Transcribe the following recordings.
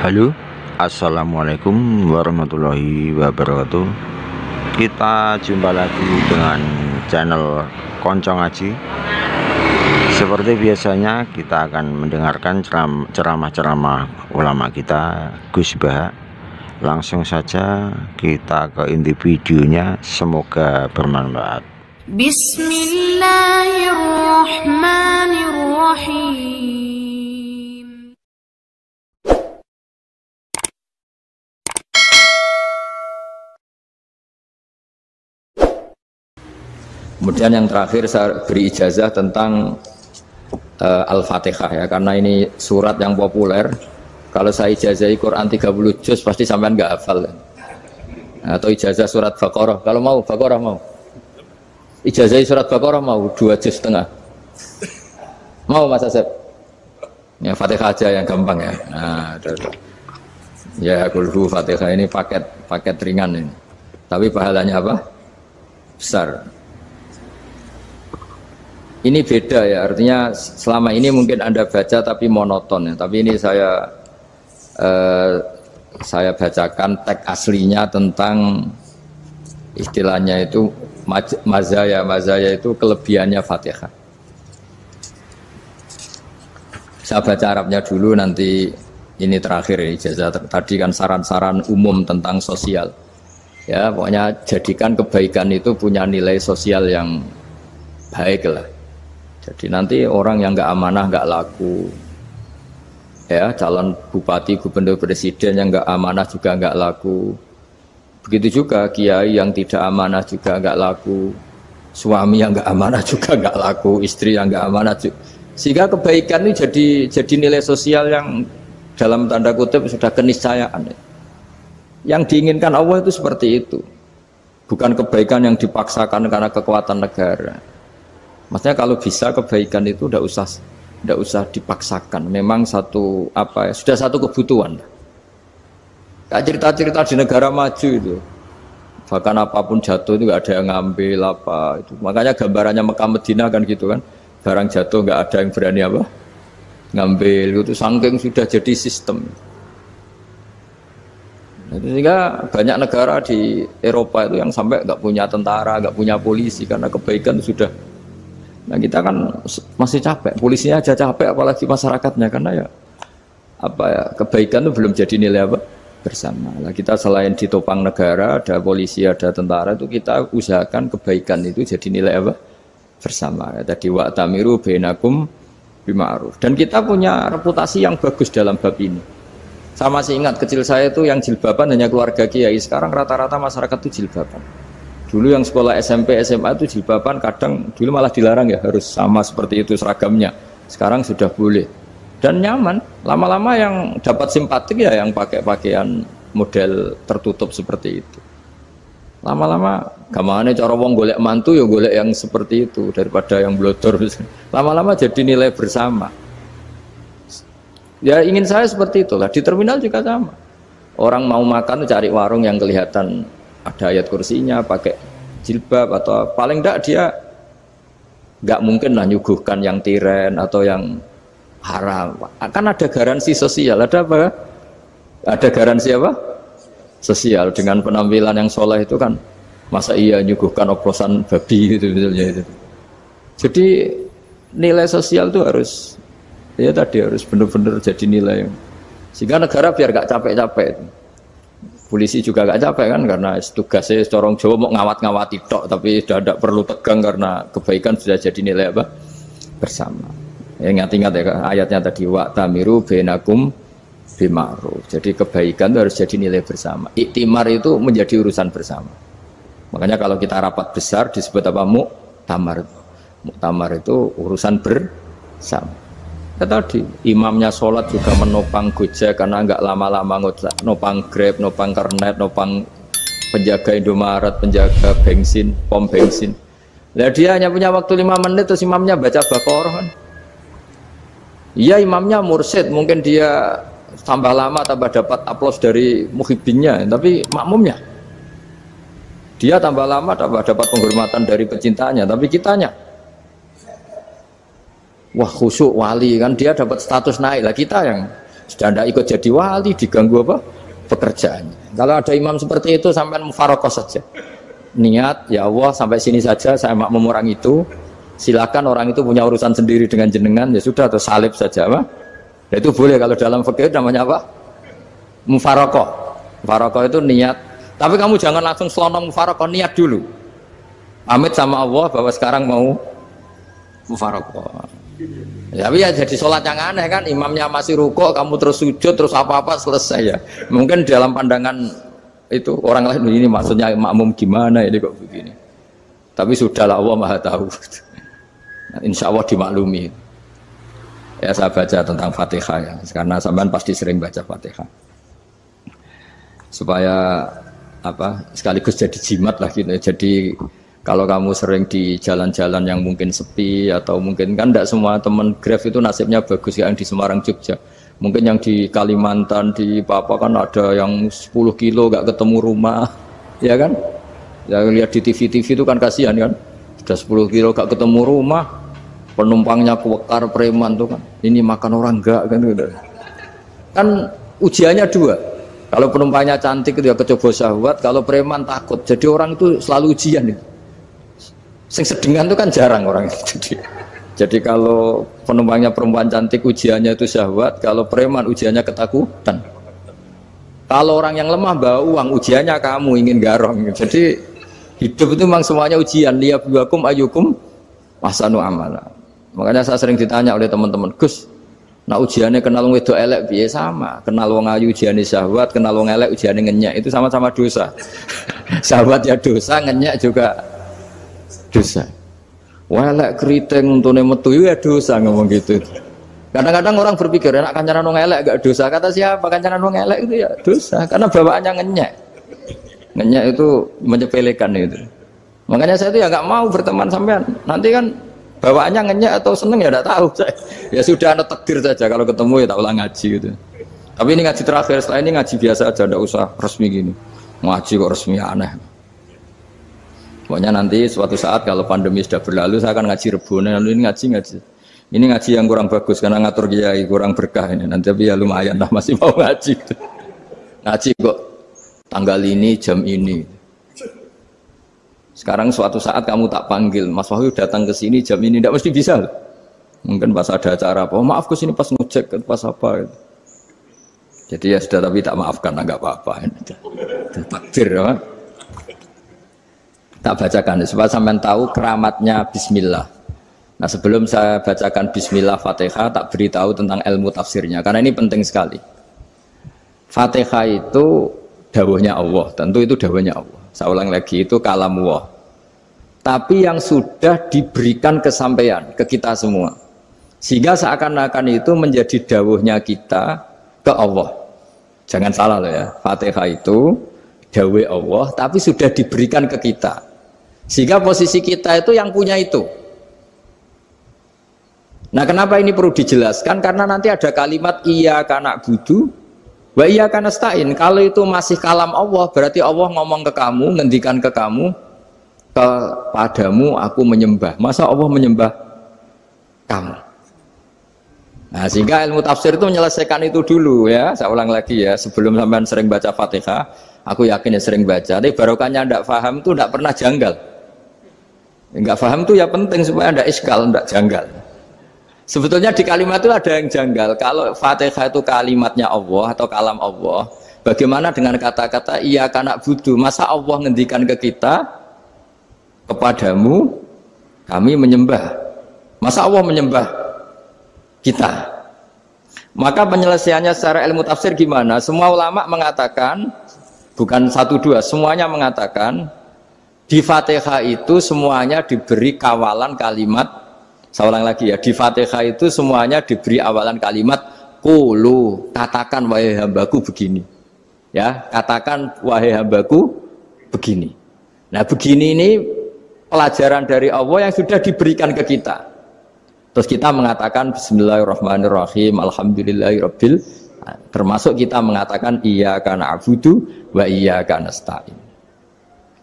Halo, assalamualaikum warahmatullahi wabarakatuh. Kita jumpa lagi dengan channel Konco Ngaji. Seperti biasanya kita akan mendengarkan ceramah-ceramah ulama kita, Gus Bah. Langsung saja kita ke inti videonya, semoga bermanfaat. Bismillahirrahmanirrahim. Kemudian yang terakhir saya beri ijazah tentang Al-Fatihah ya, karena ini surat yang populer. Kalau saya ijazahi Quran 30 juz pasti sampean nggak hafal. Atau ijazah surat Baqarah, kalau mau Baqarah mau. Ijazahi surat Baqarah mau 2 juz setengah. Mau Mas Asep? Ya Fatihah aja yang gampang ya. Nah, ya kulhu Fatihah ini paket ringan ini. Tapi pahalanya apa? Besar. Ini beda ya, artinya selama ini mungkin Anda baca tapi monoton ya. Tapi ini saya bacakan teks aslinya tentang istilahnya itu mazaya itu kelebihannya Fatihah. Saya baca Arabnya dulu, nanti ini terakhir ya, ijazah tadi kan saran-saran umum tentang sosial. Ya, pokoknya jadikan kebaikan itu punya nilai sosial yang baik lah. Jadi nanti orang yang nggak amanah nggak laku, ya calon bupati, gubernur, presiden yang nggak amanah juga nggak laku. Begitu juga kiai yang tidak amanah juga nggak laku, suami yang nggak amanah juga nggak laku, istri yang nggak amanah juga. Sehingga kebaikan ini jadi nilai sosial yang dalam tanda kutip sudah keniscayaan. Yang diinginkan Allah itu seperti itu, bukan kebaikan yang dipaksakan karena kekuatan negara. Maksudnya kalau bisa kebaikan itu tidak usah dipaksakan. Memang sudah satu kebutuhan. Kayak cerita-cerita di negara maju itu, bahkan apapun jatuh itu nggak ada yang ngambil apa itu. Makanya gambarannya Mekah Medina kan gitu kan, barang jatuh nggak ada yang berani apa ngambil itu, saking sudah jadi sistem. Sehingga banyak negara di Eropa itu yang sampai nggak punya tentara, nggak punya polisi karena kebaikan itu sudah. Nah kita kan masih capek, polisinya aja capek apalagi masyarakatnya, karena kebaikan itu belum jadi nilai bersama. Nah kita selain ditopang negara, ada polisi, ada tentara, itu kita usahakan kebaikan itu jadi nilai bersama. Tadi wa'tamiru bainakum bima'ruf. Dan kita punya reputasi yang bagus dalam bab ini. Saya masih ingat kecil saya itu yang jilbaban hanya keluarga kiai, sekarang rata-rata masyarakat itu jilbaban. Dulu yang sekolah SMP, SMA itu jilbaban kadang dulu malah dilarang ya, harus sama seperti itu seragamnya. Sekarang sudah boleh dan nyaman. Lama-lama yang dapat simpatik ya yang pakai pakaian model tertutup seperti itu. Lama-lama gamane cara wong golek mantu ya golek yang seperti itu daripada yang blodor. Lama-lama jadi nilai bersama. Ya ingin saya seperti itulah. Di terminal juga sama. Orang mau makan cari warung yang kelihatan ada ayat kursinya, pakai jilbab, atau paling enggak dia enggak mungkin lah nyuguhkan yang tiren atau yang haram. Kan ada garansi sosial, ada apa? Ada garansi apa? Sosial dengan penampilan yang soleh itu kan, masa iya nyuguhkan oplosan babi gitu misalnya itu. Jadi nilai sosial itu harus benar-benar jadi nilai. Sehingga negara biar enggak capek-capek. Polisi juga gak capek kan, karena tugasnya corong Jawa mau ngawat-ngawati tok, tapi sudah tidak perlu tegang karena kebaikan sudah jadi nilai bersama. Ya, ingat-ingat ya ayatnya tadi, wa'tamiru bainakum bima'ruf. Jadi kebaikan itu harus jadi nilai bersama. Iktimar itu menjadi urusan bersama. Makanya kalau kita rapat besar disebut apa? Muktamar. Muktamar itu urusan bersama. Tadi imamnya sholat juga menopang Gojek karena nggak lama-lama nopang Grab, nopang Kernet, nopang penjaga Indomaret, penjaga bensin, pom bensin. Nah dia hanya punya waktu 5 menit terus imamnya baca Baqarah kan. Iya imamnya mursyid, mungkin dia tambah lama tambah dapat aplaus dari muhibbinnya, tapi makmumnya dia tambah lama tambah dapat penghormatan dari pecintanya, tapi kitanya wah khusyuk wali kan, dia dapat status naik lah, kita yang Sudah tidak ikut jadi wali, diganggu apa? Pekerjaannya. Kalau ada imam seperti itu sampai mufarokoh saja. Niat, ya Allah sampai sini saja saya makmum orang itu. Silakan orang itu punya urusan sendiri dengan jenengan, ya sudah atau salib saja apa? Ya, itu boleh kalau dalam fikih namanya apa? Mufarokoh. Mufarokoh itu niat. Tapi kamu jangan langsung selonong mufarokoh, niat dulu. Pamit sama Allah bahwa sekarang mau mufarokoh. Ya, tapi ya jadi sholat yang aneh kan, imamnya masih rukuk, kamu terus sujud, terus apa-apa selesai ya. Mungkin dalam pandangan itu orang lain ini maksudnya makmum gimana ini kok begini. Tapi sudahlah Allah Maha tahu. Nah, insya Allah dimaklumi. Ya saya baca tentang Fatihah ya, karena sampean pasti sering baca Fatihah. Supaya apa? Sekaligus jadi jimat lah gitu. Jadi kalau kamu sering di jalan-jalan yang mungkin sepi atau mungkin kan tidak semua teman Grab itu nasibnya bagus yang di Semarang Jogja. Mungkin yang di Kalimantan di Papua kan ada yang 10 kilo gak ketemu rumah, ya kan? Ya lihat di TV-TV itu kan kasihan kan. Sudah 10 kilo gak ketemu rumah, penumpangnya kewekar preman tuh kan. Ini makan orang enggak kan gitu. Kan ujiannya dua. Kalau penumpangnya cantik itu ya kecoba syahwat, kalau preman takut. Jadi orang itu selalu ujian itu. Sing sedengan itu kan jarang orang itu. Jadi kalau penumpangnya perempuan cantik ujiannya itu syahwat, kalau preman ujiannya ketakutan. Kalau orang yang lemah bawa uang ujiannya kamu ingin garong. Jadi hidup itu memang semuanya ujian. Liyabluwakum ayyukum ahsanu amala. Makanya saya sering ditanya oleh teman-teman, Gus, nah ujiannya kenal wong wedok elek piye sama? Kenal wong ayu ujiannya syahwat, kenal wong elek ujiannya ngenyek, itu sama-sama dosa. Syahwat ya dosa, ngenyek juga dosa. Welek keriting untune metu ya dosa ngomong gitu. Kadang-kadang orang berpikir enak kancanan wong elek gak dosa. Kata siapa kancanan wong elek itu ya dosa karena bawaannya ngenyek. Ngenyek itu menyepelekan itu. Makanya saya itu ya nggak mau berteman sampean. Nanti kan bawaannya ngenyek atau seneng ya enggak tahu saya. Ya sudah ada takdir saja kalau ketemu ya tak ulang ngaji gitu. Tapi ini ngaji terakhir, setelah ini ngaji biasa aja enggak usah resmi gini. Ngaji kok resmi aneh. Pokoknya nanti suatu saat kalau pandemi sudah berlalu saya akan ngaji Rebone, lalu ini ngaji. Ini ngaji yang kurang bagus karena ngatur kiai kurang berkah ini. Nanti tapi ya lumayan lah masih mau ngaji. Ngaji kok tanggal ini jam ini. Sekarang suatu saat kamu tak panggil, Mas Wahyu datang ke sini jam ini tidak mesti bisa. Mungkin pas ada acara apa, oh, maaf ke sini pas ngecek pas apa. Jadi ya sudah tapi tak maafkan enggak apa-apa. Takdir ya. Tak bacakan supaya sampean tahu keramatnya bismillah. Nah, sebelum saya bacakan bismillah Fatihah, tak beritahu tentang ilmu tafsirnya karena ini penting sekali. Fatihah itu dawuhnya Allah, tentu itu dawuhnya Allah. Saya ulang lagi, itu kalam Allah. Tapi yang sudah diberikan kesampaian ke kita semua. Sehingga seakan-akan itu menjadi dawuhnya kita ke Allah. Jangan salah loh ya. Fatihah itu dawuh Allah tapi sudah diberikan ke kita. Sehingga posisi kita itu yang punya itu. Nah, kenapa ini perlu dijelaskan? Karena nanti ada kalimat iyyaka na'budu wa iyyaka nasta'in. Kalau itu masih kalam Allah, berarti Allah ngomong ke kamu, ngendikan ke kamu, kepadamu aku menyembah. Masa Allah menyembah kamu? Nah, sehingga ilmu tafsir itu menyelesaikan itu dulu ya. Saya ulang lagi ya, sebelum sampean sering baca Fatihah, aku yakin ya sering baca. Tapi barokahnya tidak paham itu tidak pernah janggal. Enggak paham itu ya penting supaya tidak iskal, tidak janggal. Sebetulnya di kalimat itu ada yang janggal. Kalau Fatihah itu kalimatnya Allah atau kalam Allah, bagaimana dengan kata-kata iyyaka na'budu? Masa Allah ngendikan ke kita, kepadamu kami menyembah. Masa Allah menyembah kita? Maka penyelesaiannya secara ilmu tafsir gimana? Semua ulama mengatakan, bukan satu dua, semuanya mengatakan di Fatihah itu semuanya diberi kawalan kalimat. Saya ulang lagi ya, di Fatihah itu semuanya diberi awalan kalimat qulu, katakan wahai hambaku begini. Ya, katakan wahai hambaku begini. Nah, begini ini pelajaran dari Allah yang sudah diberikan ke kita. Terus kita mengatakan bismillahirrahmanirrahim, alhamdulillahirabbil, termasuk kita mengatakan iyyaka na'budu wa iyyaka nasta'in.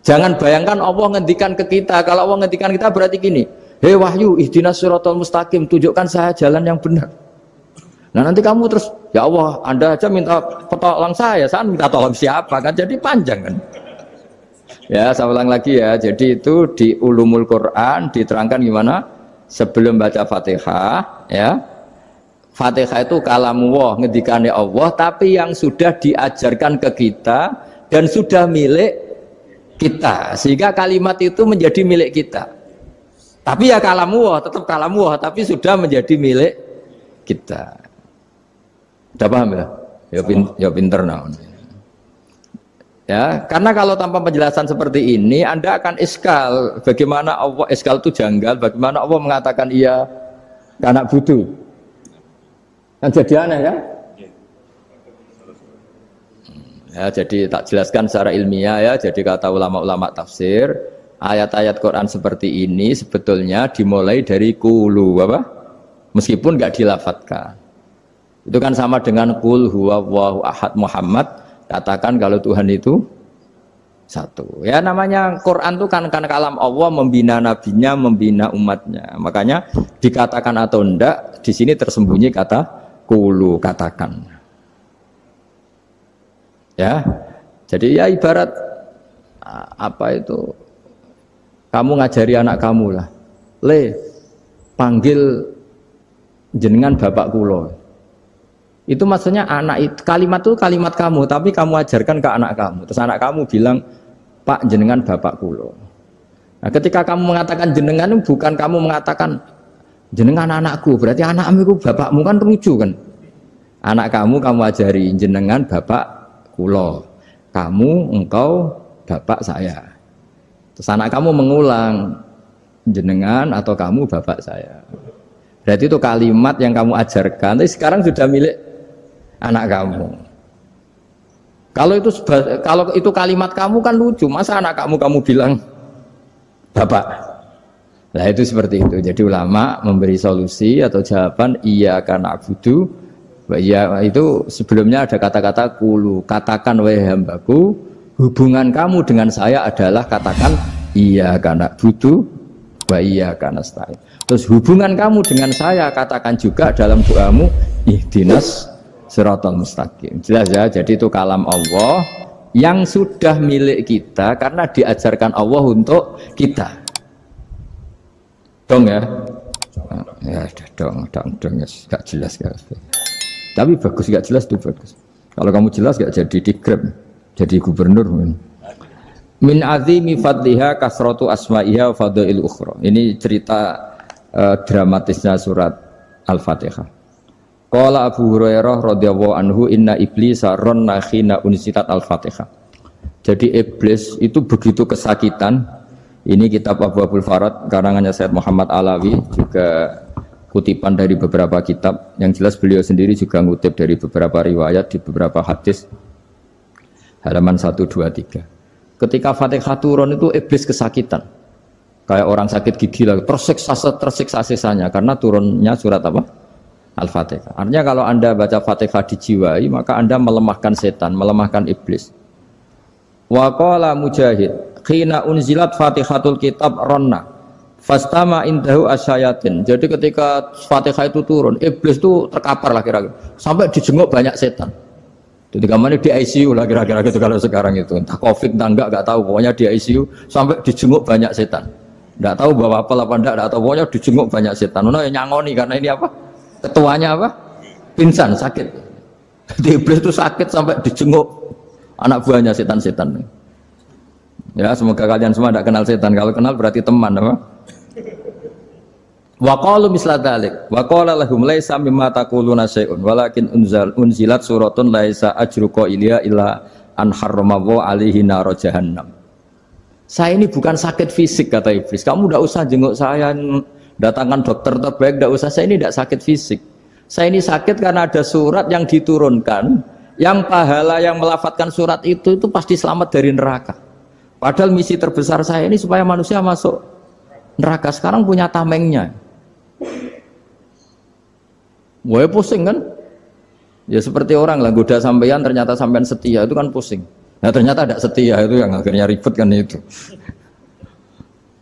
Jangan bayangkan Allah ngendikan ke kita. Kalau Allah ngendikan kita berarti gini, hei Wahyu, ihdinas siratal mustaqim, tunjukkan saya jalan yang benar. Nah nanti kamu terus, ya Allah, Anda aja minta tolong saya minta tolong siapa kan? Jadi panjang kan? Ya, saya ulang lagi ya. Jadi itu di Ulumul Quran diterangkan gimana? Sebelum baca Fatihah, ya. Fatihah itu kalamullah, ngendikane Allah, tapi yang sudah diajarkan ke kita dan sudah milik kita. Sehingga kalimat itu menjadi milik kita. Tapi ya kalamullah, tetap kalamullah, tapi sudah menjadi milik kita. Udah paham ya? Ya pinter naon. Ya, karena kalau tanpa penjelasan seperti ini, Anda akan iskal. Bagaimana Allah, iskal itu janggal, bagaimana Allah mengatakan iya anak butuh. Kan jadi aneh ya? Ya, jadi tak jelaskan secara ilmiah ya. Jadi kata ulama-ulama tafsir, ayat-ayat Quran seperti ini sebetulnya dimulai dari kulu, apa? Meskipun nggak dilafatkan. Itu kan sama dengan qul huwallahu ahad Muhammad, katakan kalau Tuhan itu satu. Ya namanya Quran itu kan kalam Allah, membina nabinya, membina umatnya. Makanya dikatakan atau enggak, di sini tersembunyi kata qulu, katakan. Ya. Jadi ya ibarat apa itu? Kamu ngajari anak kamu lah. Le, panggil jenengan bapak kulo. Itu maksudnya anak itu, kalimat itu kalimat kamu, tapi kamu ajarkan ke anak kamu. Terus anak kamu bilang, Pak jenengan bapak kulo. Nah, ketika kamu mengatakan jenengan, bukan kamu mengatakan jenengan anakku, berarti anakmu itu bapakmu, kan lucu kan? Anak kamu ajari jenengan bapak kulo. Kamu, engkau bapak saya. Terus anak kamu mengulang jenengan atau kamu bapak saya. Berarti itu kalimat yang kamu ajarkan, tapi sekarang sudah milik anak kamu. Kalau itu kalimat kamu kan lucu, masa anak kamu bilang bapak. Nah itu seperti itu. Jadi ulama memberi solusi atau jawaban iya karena abudu. Iya itu sebelumnya ada kata-kata kulu, katakan wahai hambaku, hubungan kamu dengan saya adalah katakan iya karena abudu wa iya karena nasta'in. Terus hubungan kamu dengan saya katakan juga dalam doamu ihdinas siratal mustaqim. Jelas ya, jadi itu kalam Allah yang sudah milik kita karena diajarkan Allah untuk kita. Dong ya? Ya dong, gak jelas gak. Tapi bagus, gak jelas itu bagus. Kalau kamu jelas gak jadi digrab, jadi gubernur. Min azimi fadliha kasratu asma'iha wa fadail ukhra. Ini cerita dramatisnya surat Al-Fatihah. Qala Abu Hurairah radhiyallahu anhu inna iblisa ranna khina unsitat Al-Fatihah. Jadi iblis itu begitu kesakitan. Ini kitab Abu Abul Farad karangannya Syed Muhammad Alawi, juga kutipan dari beberapa kitab. Yang jelas beliau sendiri juga ngutip dari beberapa riwayat di beberapa hadis. Halaman 123. Ketika Fatihah turun itu iblis kesakitan. Kayak orang sakit gigi lah, tersiksa sisanya karena turunnya surat apa? Al-Fatihah. Artinya kalau Anda baca Fatihah dijiwai, maka Anda melemahkan setan, melemahkan iblis. Wa qala Mujahid, khina unzilat Fatihatul kitab ronna fastama indahu asyayatin. Jadi ketika Fatihah itu turun, iblis itu terkapar lah kira-kira, sampai dijenguk banyak setan. Jadi kemana di ICU lah kira-kira gitu kalau sekarang itu, entah COVID entah enggak tahu, pokoknya di ICU sampai dijenguk banyak setan. Enggak tahu bawa apa enggak tahu, pokoknya dijenguk banyak setan. Ono yang nyangoni karena ini apa? Ketuanya apa? Pingsan, sakit. Jadi iblis itu sakit sampai dijenguk anak buahnya setan-setan. Ya, semoga kalian semua tidak kenal setan. Kalau kenal berarti teman, apa? Wa qalu misla dzalik. Wa qala lahum laisa mimma taquluna syai'un walakin unzilat suratun laisa ajru qailiha illa an harrama alaihi nar jahannam. Saya ini bukan sakit fisik kata iblis. Kamu tidak usah jenguk saya, datangkan dokter terbaik, tidak usah. Saya ini tidak sakit fisik. Saya ini sakit karena ada surat yang diturunkan, yang pahala yang melafatkan surat itu pasti selamat dari neraka. Padahal misi terbesar saya ini supaya manusia masuk neraka. Sekarang punya tamengnya. Wah pusing kan? Ya seperti orang lah goda sampean, ternyata sampean setia, itu kan pusing. Nah ternyata tidak setia, itu yang akhirnya ribet kan itu.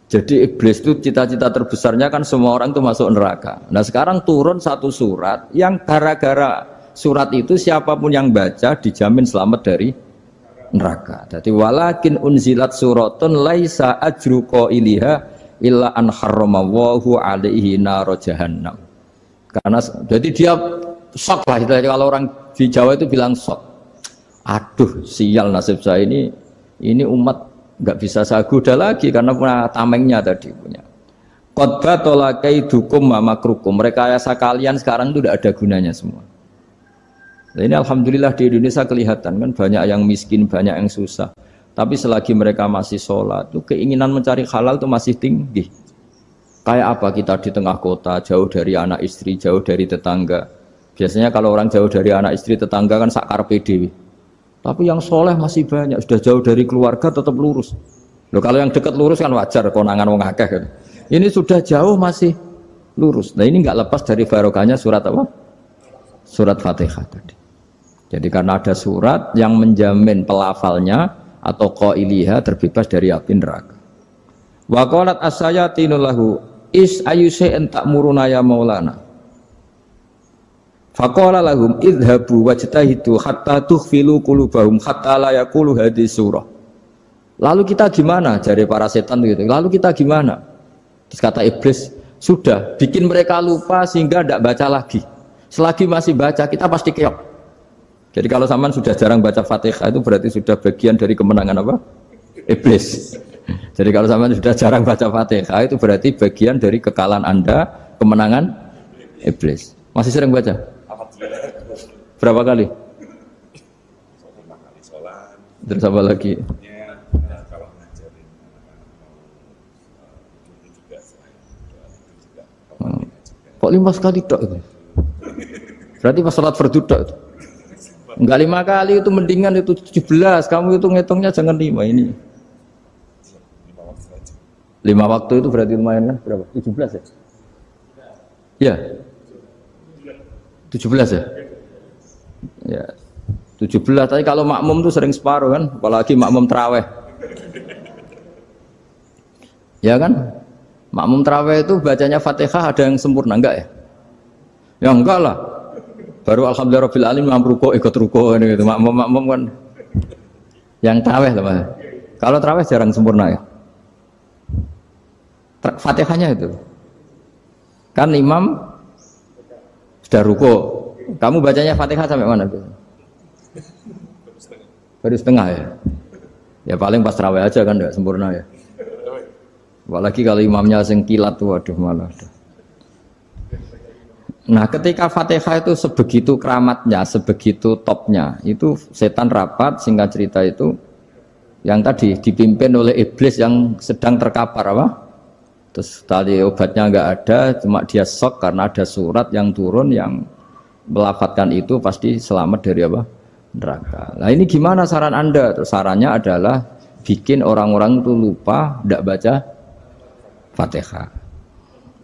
Jadi iblis itu cita-cita terbesarnya kan semua orang itu masuk neraka. Nah sekarang turun satu surat yang gara-gara surat itu siapapun yang baca dijamin selamat dari neraka. Jadi walakin unzilat suratun laisa ajru qailiha illa an harramallahu alaihi nar jahannam. Karena jadi dia shock lah, kalau orang di Jawa itu bilang shock. Aduh sial nasib saya ini umat nggak bisa saya goda lagi karena punya tamengnya tadi punya. Qad tolakaidukum mamakrukum. Rekayasa kalian sekarang itu tidak ada gunanya semua. Nah, ini alhamdulillah di Indonesia kelihatan kan banyak yang miskin, banyak yang susah. Tapi selagi mereka masih sholat, itu keinginan mencari halal itu masih tinggi. Kayak apa kita di tengah kota, jauh dari anak istri, jauh dari tetangga. Biasanya kalau orang jauh dari anak istri, tetangga kan sakar PDW. Tapi yang soleh masih banyak, sudah jauh dari keluarga tetap lurus. Loh, kalau yang dekat lurus kan wajar, konangan wong akeh kan. Ini sudah jauh masih lurus. Nah ini nggak lepas dari barokahnya surat apa? Surat Fatihah tadi. Jadi karena ada surat yang menjamin pelafalnya atau qailiha terbebas dari api neraka. Wa qalat as-sayatinu lahu is ayyusa'in ta'muruna ya maulana. Faqala lahum idhabu wajtahidu hatta tukhfilu qulubahum hatta la yaqulu hadhihi surah. Lalu kita gimana? Jari para setan gitu. Lalu kita gimana? Terus kata iblis, sudah bikin mereka lupa sehingga tidak baca lagi. Selagi masih baca kita pasti keok. Jadi kalau sampean sudah jarang baca Fatihah itu berarti sudah bagian dari kemenangan apa? Iblis. Jadi kalau sampean sudah jarang baca Fatihah itu berarti bagian dari kekalahan Anda, kemenangan iblis. Masih sering baca? Berapa kali? Terus apa lagi? Kok 5 kali tok itu? Berarti pas sholat fardu tok itu? Enggak 5 kali itu mendingan itu 17. Kamu itu ngitungnya jangan 5 ini. 5 waktu itu berarti lumayan kan? Berapa? 17 ya? Ya. 17 ya? Ya. 17, tapi kalau makmum tuh sering separuh kan, apalagi makmum tarawih. Ya kan? Makmum tarawih itu bacanya Fatihah ada yang sempurna enggak ya? Ya enggak lah. Baru alhamdulillahirabbil alamin ruku ikut ruku gitu. Makmum kan yang tarawih lah, Mas. Kalau tarawih jarang sempurna ya. Fatihahnya itu. Kan imam sudah ruku. Kamu bacanya Fatihah sampai mana? Baru setengah ya. Ya paling pas tarawih aja kan enggak sempurna ya. Apalagi kalau imamnya sing kilat tuh, waduh malah. Nah, ketika Fatihah itu sebegitu keramatnya, sebegitu topnya, itu setan rapat, singkat cerita itu yang tadi dipimpin oleh iblis yang sedang terkapar apa? Terus tadi obatnya enggak ada, cuma dia shock karena ada surat yang turun yang melafatkan itu pasti selamat dari apa? Neraka. Nah, ini gimana saran Anda? Terus sarannya adalah bikin orang-orang itu lupa, tidak baca Fatihah.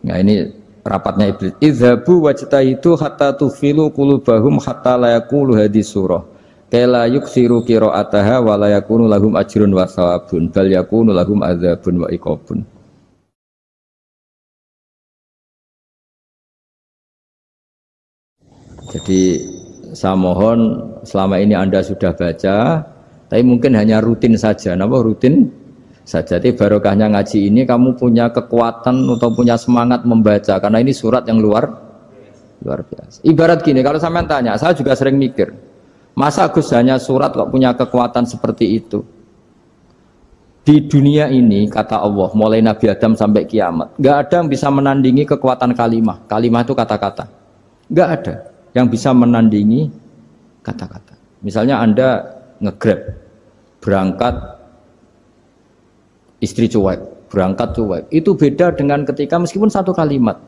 Nah, ini rapatnya iblis. Idzabu wajtahidu hatta tufilu qulubahum hatta la yaqulu hadhihi surah. Kala yuksiru qira'ataha wa la yakunu lahum ajrun wa thawabun bal yakunu lahum adzabun wa iqabun. Jadi saya mohon selama ini Anda sudah baca, tapi mungkin hanya rutin saja. Napa rutin saja? Jadi barokahnya ngaji ini kamu punya kekuatan atau punya semangat membaca karena ini surat yang luar biasa. Ibarat gini, kalau sampean tanya, saya juga sering mikir, masa Gus hanya surat kok punya kekuatan seperti itu? Di dunia ini kata Allah, mulai Nabi Adam sampai kiamat, nggak ada yang bisa menandingi kekuatan kalimah. Kalimah itu kata-kata, nggak ada yang bisa menandingi kata-kata. Misalnya Anda nge-grab, berangkat istri cuek, berangkat cuek. Itu beda dengan ketika meskipun satu kalimat,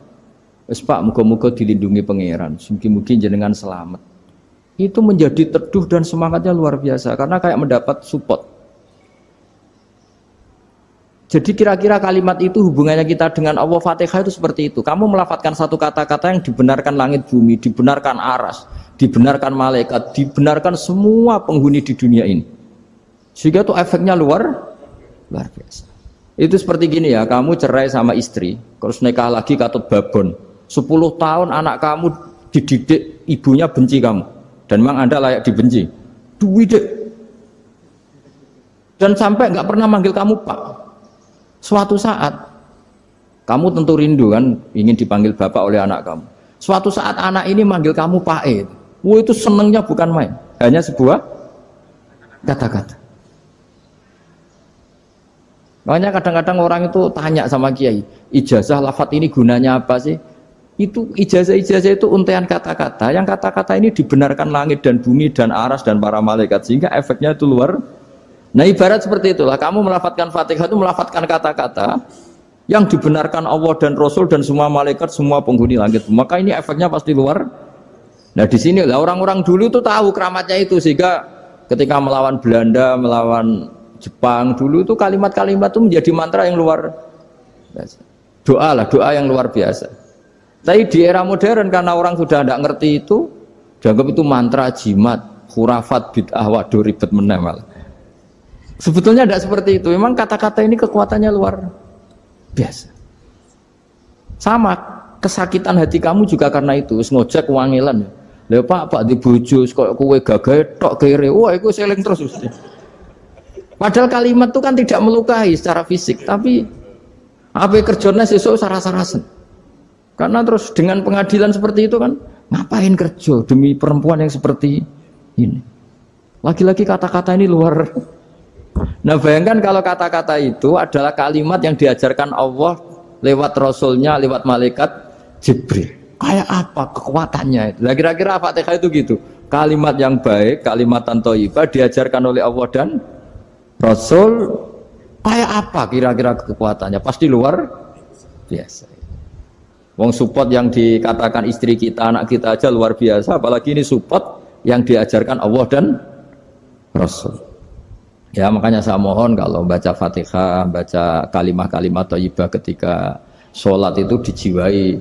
wes Pak, muga-muga dilindungi pangeran, mugi-mugi jenengan selamat. Itu menjadi teduh dan semangatnya luar biasa karena kayak mendapat support. Jadi kira-kira kalimat itu hubungannya kita dengan Allah, Fatihah itu seperti itu. Kamu melafadzkan satu kata-kata yang dibenarkan langit bumi, dibenarkan aras, dibenarkan malaikat, dibenarkan semua penghuni di dunia ini. Sehingga itu efeknya luar biasa. Itu seperti gini ya, kamu cerai sama istri, terus nikah lagi katut babon. 10 tahun anak kamu dididik, ibunya benci kamu. Dan memang Anda layak dibenci. Duwidek. Dan sampai nggak pernah manggil kamu Pak. Suatu saat, kamu tentu rindu kan, ingin dipanggil Bapak oleh anak kamu. Suatu saat anak ini manggil kamu Pak E. Wah itu senengnya bukan main. Hanya sebuah kata-kata. Makanya kadang-kadang orang itu tanya sama kiai, ijazah lafadz ini gunanya apa sih? Itu ijazah-ijazah itu untaian kata-kata. Yang kata-kata ini dibenarkan langit dan bumi dan aras dan para malaikat, sehingga efeknya itu luar. Nah ibarat seperti itulah, kamu melafadzkan Fatihah itu melafadzkan kata-kata yang dibenarkan Allah dan Rasul dan semua malaikat, semua penghuni langit. Maka ini efeknya pasti luar. Nah di sini lah orang-orang dulu itu tahu keramatnya itu, sehingga ketika melawan Belanda, melawan Jepang dulu itu kalimat-kalimat itu menjadi mantra yang luar biasa. Doa yang luar biasa. Tapi di era modern karena orang sudah tidak ngerti itu, dianggap itu mantra, jimat, khurafat, bid'ah, waduh ribet meneh malah. Sebetulnya tidak seperti itu. Memang kata-kata ini kekuatannya luar biasa. Sama kesakitan hati kamu juga karena itu. Ngojek wangilan. Lha Pak di bojo kok kowe gagah tok kere. Wah, iku seling terus mesti. Padahal kalimat itu kan tidak melukai secara fisik, tapi apa kerjanya sesuk sarasa-rasen. Karena terus dengan pengadilan seperti itu kan, ngapain kerja demi perempuan yang seperti ini? Lagi-lagi kata-kata ini luar. Nah bayangkan kalau kata-kata itu adalah kalimat yang diajarkan Allah lewat Rasulnya, lewat malaikat Jibril. Kayak apa kekuatannya? Nah, kira-kira Fatihah itu gitu. Kalimat yang baik, kalimatan thayyibah diajarkan oleh Allah dan Rasul, kayak apa kira-kira kekuatannya? Pasti luar biasa. Wong support yang dikatakan istri kita, anak kita aja luar biasa, apalagi ini support yang diajarkan Allah dan Rasul. Ya makanya saya mohon kalau baca Fatihah, baca kalimah-kalimah thayyibah ketika sholat itu dijiwai.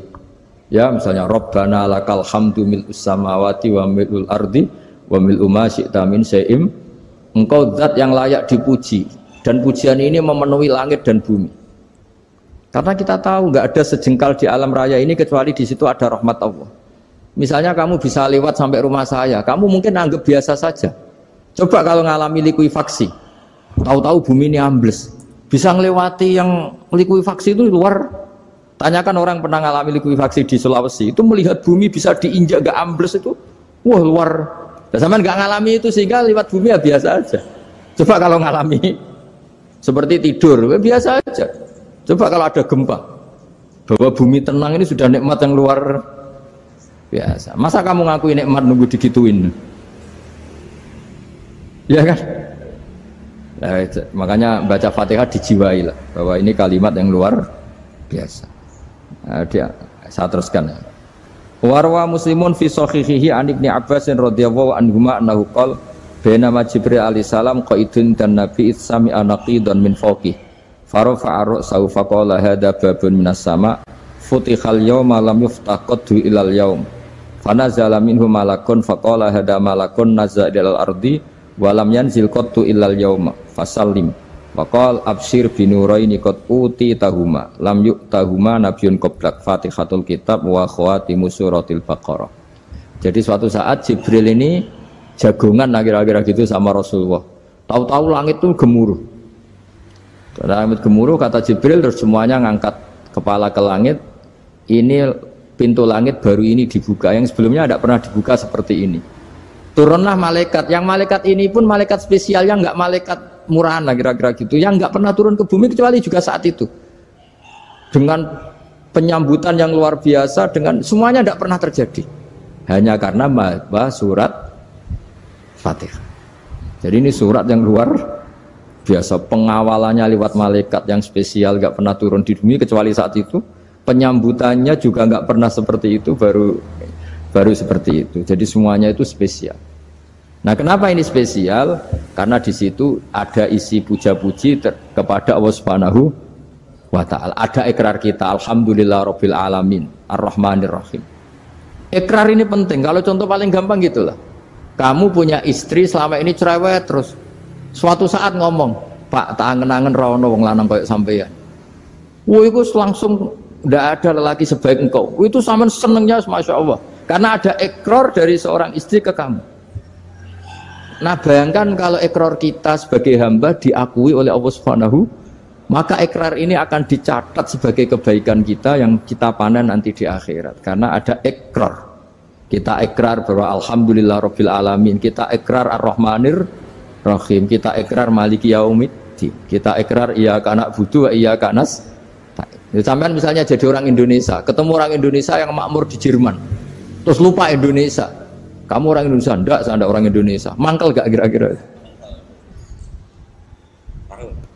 Ya misalnya Rabbana lakal hamdu mil'us samawati wa mil'ul ardi wa mil'u ma syi'ta min syai'im. Engkau zat yang layak dipuji, dan pujian ini memenuhi langit dan bumi. Karena kita tahu nggak ada sejengkal di alam raya ini kecuali di situ ada rahmat Allah. Misalnya kamu bisa lewat sampai rumah saya, kamu mungkin anggap biasa saja. Coba kalau ngalami likuifaksi, tahu-tahu bumi ini ambles, bisa ngelewati yang likuifaksi itu luar. Tanyakan orang pernah ngalami likuifaksi di Sulawesi, itu melihat bumi bisa diinjak nggak ambles itu, wah luar. Zaman nggak ngalami itu sehingga lewat bumi ya biasa aja. Coba kalau ngalami seperti tidur, ya biasa aja. Coba kalau ada gempa, bahwa bumi tenang ini sudah nikmat yang luar biasa. Masa kamu ngakui nikmat nunggu digituin? Ya kan? Nah, makanya baca Fatihah dijiwai lah, bahwa ini kalimat yang luar biasa. Nah, saya teruskan. Warwa Muslimun fi sahihihi an Ibnu Abbas radhiyallahu anhuma annahu qala bainama Jibril alaihi salam qaidun dan Nabi sami anaqidan min fawqi farafa'a ra'sahu faqala hadza babun minas sama futihal yawma lam yuftah qaddu ilal yaum fanazala minhu malakun faqala hadza malakun nazza ilal ardi wa lam yanzil qaddu ilal yauma fasallim waqal absyir binuraini qad uti tahuma lam yu'tahuma nabiyyun qablak Fatihatul kitab wa khawatimu suratil Baqarah. Jadi suatu saat Jibril ini jagongan kira-kira gitu sama Rasulullah. Tahu-tahu langit itu gemuruh. Langit gemuruh kata Jibril, terus semuanya ngangkat kepala ke langit. Ini pintu langit baru ini dibuka, yang sebelumnya tidak pernah dibuka seperti ini. Turunlah malaikat, yang malaikat ini pun malaikat spesial, yang nggak malaikat murahan lah kira-kira gitu, yang nggak pernah turun ke bumi kecuali juga saat itu, dengan penyambutan yang luar biasa, dengan semuanya tidak pernah terjadi, hanya karena surat Fatihah. Jadi ini surat yang luar biasa, pengawalannya lewat malaikat yang spesial, nggak pernah turun di bumi kecuali saat itu, penyambutannya juga nggak pernah seperti itu, baru seperti itu. Jadi semuanya itu spesial. Nah, kenapa ini spesial? Karena di situ ada isi puja-puji kepada Allah Subhanahu wa ta'ala. Ada ikrar kita, alhamdulillah rabbil alamin, ar-rahmanir rahim. Ikrar ini penting. Kalau contoh paling gampang gitulah. Kamu punya istri selama ini cerewet terus. Suatu saat ngomong, Pak, tak angen-angen ra ono wong lanang koyo sampeyan. Wah, itu langsung ndak ada lelaki sebaik engkau. Itu sampean senengnya Masya Allah. Karena ada ikrar dari seorang istri ke kamu. Nah, bayangkan kalau ikrar kita sebagai hamba diakui oleh Allah Subhanahu, maka ikrar ini akan dicatat sebagai kebaikan kita yang kita panen nanti di akhirat. Karena ada ikrar. Kita ikrar bahwa alhamdulillah rabbil alamin, kita ikrar ar-rahmanir rahim, kita ikrar maliki yaumiddin, kita ikrar iyyaka na'budu wa iyyaka nasta'in. Sampean misalnya jadi orang Indonesia, ketemu orang Indonesia yang makmur di Jerman, terus lupa Indonesia. Kamu orang Indonesia? Enggak, saya enggak orang Indonesia. Mangkel gak kira-kira?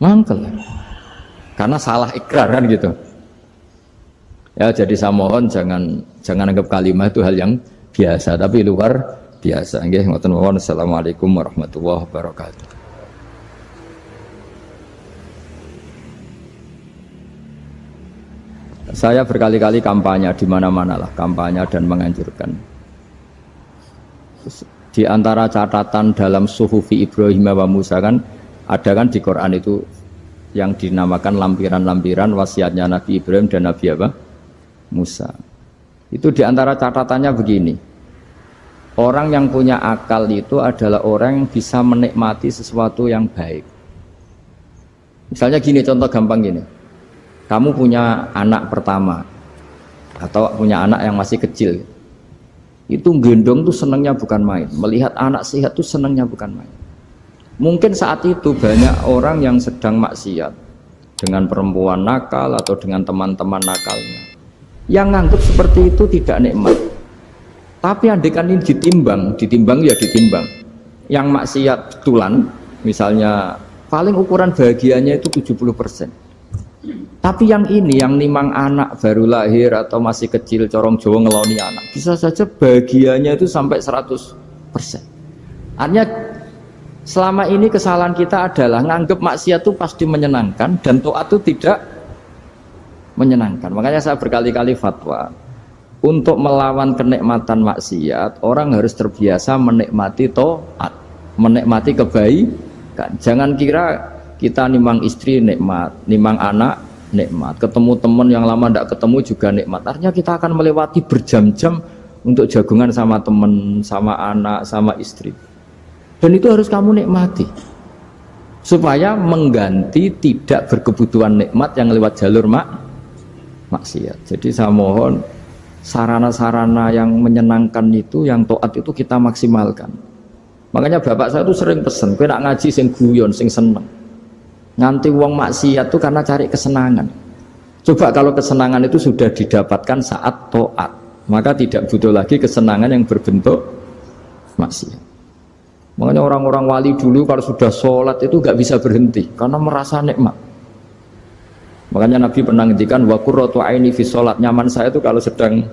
Mangkel. Karena salah ikrar kan gitu. Ya, jadi saya mohon jangan anggap kalimat itu hal yang biasa, tapi luar biasa. Nggih, ngoten mawon. Assalamualaikum warahmatullahi wabarakatuh. Saya berkali-kali kampanye di mana-mana lah, kampanye dan menganjurkan. Di antara catatan dalam Suhufi Ibrahim wa Musa kan ada kan di Quran itu yang dinamakan lampiran-lampiran wasiatnya Nabi Ibrahim dan Nabi apa? Musa. Itu di antara catatannya begini. Orang yang punya akal itu adalah orang yang bisa menikmati sesuatu yang baik. Misalnya gini, contoh gampang gini. Kamu punya anak pertama atau punya anak yang masih kecil, itu gendong tuh senangnya bukan main, melihat anak sehat tuh senangnya bukan main. Mungkin saat itu banyak orang yang sedang maksiat dengan perempuan nakal atau dengan teman-teman nakalnya, yang nganggap seperti itu tidak nikmat. Tapi andaikan ini ditimbang ya ditimbang. Yang maksiat betulan, misalnya paling ukuran bahagianya itu 70%. Tapi yang ini, yang nimang anak baru lahir atau masih kecil, corong Jawa ngeloni anak, bisa saja bahagianya itu sampai 100%. Artinya selama ini kesalahan kita adalah nganggep maksiat itu pasti menyenangkan dan taat itu tidak menyenangkan. Makanya saya berkali-kali fatwa, untuk melawan kenikmatan maksiat, orang harus terbiasa menikmati taat, menikmati kebaikan. Jangan kira kita nimang istri nikmat, nimang anak nikmat, ketemu teman yang lama tidak ketemu juga nikmat. Artinya kita akan melewati berjam-jam untuk jagungan sama teman, sama anak, sama istri. Dan itu harus kamu nikmati supaya mengganti tidak berkebutuhan nikmat yang lewat jalur maksiat. Jadi saya mohon sarana-sarana yang menyenangkan itu, yang taat itu kita maksimalkan. Makanya bapak saya itu sering pesen, kowe nak ngaji sing guyon, sing seneng. Nganti wong maksiat itu karena cari kesenangan. Coba kalau kesenangan itu sudah didapatkan saat taat, maka tidak butuh lagi kesenangan yang berbentuk maksiat. Makanya orang-orang wali dulu kalau sudah sholat itu gak bisa berhenti karena merasa nikmat. Makanya Nabi pernah ngendikan wa qurratu aini fi sholat, nyaman saya itu kalau sedang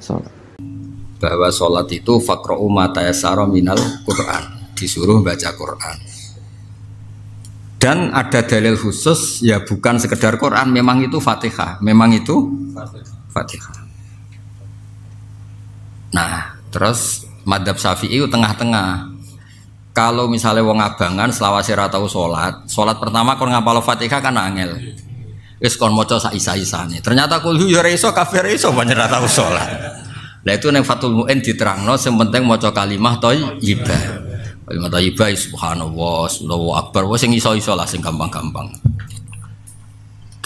sholat. Bahwa sholat itu faqra'u ma tayassara minal Quran, disuruh baca Quran. Dan ada dalil khusus, ya bukan sekedar Quran, memang itu Fatihah, memang itu Fatihah. Nah, terus madzhab Syafi'i itu tengah-tengah. Kalau misalnya wong abangan selawase ra tau salat pertama kon ngapal Fatihah kan angel. Wis kon maca sak isa-isane. Ternyata kulhu ya ora iso, kafir iso pancen ra tau salat. Lah itu ning Fathul Mu'in diterangno sing penting maca kalimah thayyibah. Kalimat thayyibah subhanallah, Allahu akbar, wis sing iso-iso lah sing gampang-gampang.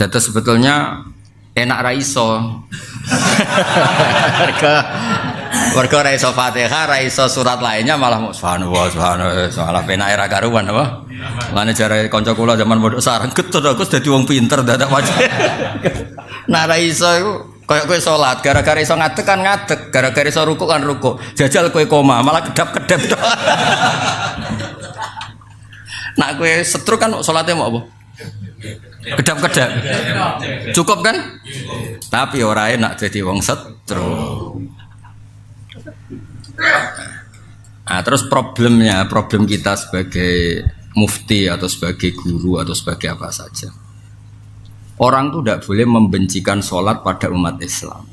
Dadi sebetulnya enak ra iso. Mergo ra iso Fatihah, ra iso surat lainnya malah subhanallah, malah penak ra karuan apa. Lane jare kanca kula zaman pondok sareng getut aku dadi wong pinter dadak wae. Nah ra iso iku kayak kowe salat gara-gara iso ngadeg kan ngadeg, gara-gara iso rukuk kan rukuk. Jajal kowe koma malah kedap-kedap. Nak kowe setruk kan salate mau apa? Kedap-kedap. Cukup kan? Tapi ora enak dadi wong setruk. Nah, terus problem kita sebagai mufti atau sebagai guru atau sebagai apa saja. Orang itu tidak boleh membencikan sholat pada umat Islam.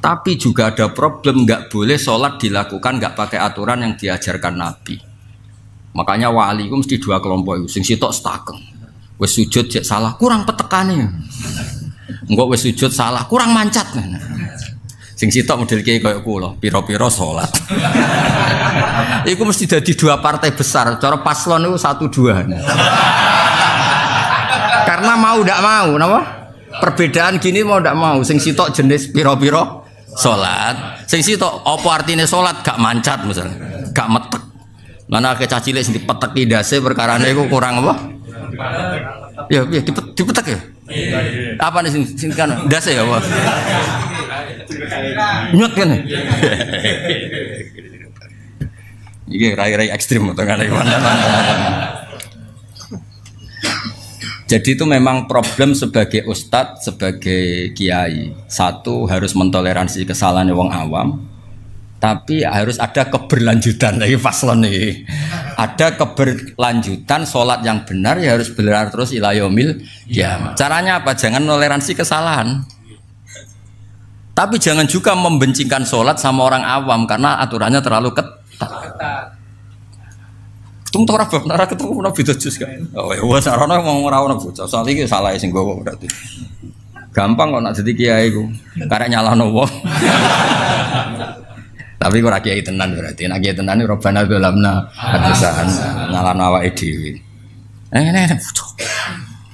Tapi juga ada problem, nggak boleh sholat dilakukan nggak pakai aturan yang diajarkan Nabi. Makanya wali ku mesti dua kelompok iku. Sing sitok stakeng. Wis sujud cek salah, kurang petekane. Engko wis sujud salah, kurang mancat. Sing sitok model kiai koyo kula, pira-pira salat. Iku mesti dadi dua partai besar. Cara paslon itu 1-2. Karena mau ndak mau, napa? Perbedaan gini mau ndak mau. Sing sitok jenis pira-pira salat. Sing sitok apa artine salat gak mancat misalnya, gak metek. Mana ke cilik sing dipeteki ndase perkarane iku kurang apa? Ya, dipetek ya. Apa nih sing kan ndase ya apa? Nyut kan. Iki rai-rai ekstrim atau kan. Jadi itu memang problem sebagai ustadz, sebagai kiai. Satu harus mentoleransi kesalahan wong awam, tapi harus ada keberlanjutan lagi paslon nih. Ada keberlanjutan sholat yang benar ya harus benar terus ila yaumil qiyamah. Caranya apa? Jangan toleransi kesalahan. Tapi jangan juga membencikan sholat sama orang awam karena aturannya terlalu ketat. Ketemu orang bab nara ketemu nabi dojus kan. Oh ya wes arana mau ora bocah. Soal iki salah sing gowo berarti. Gampang kok nak dadi kiai ku. Karek nyalahno wong. Tapi ora kiai tenan berarti. Nek kiai tenan robana dolamna hadisan nyalahno awake dhewe. Bocah.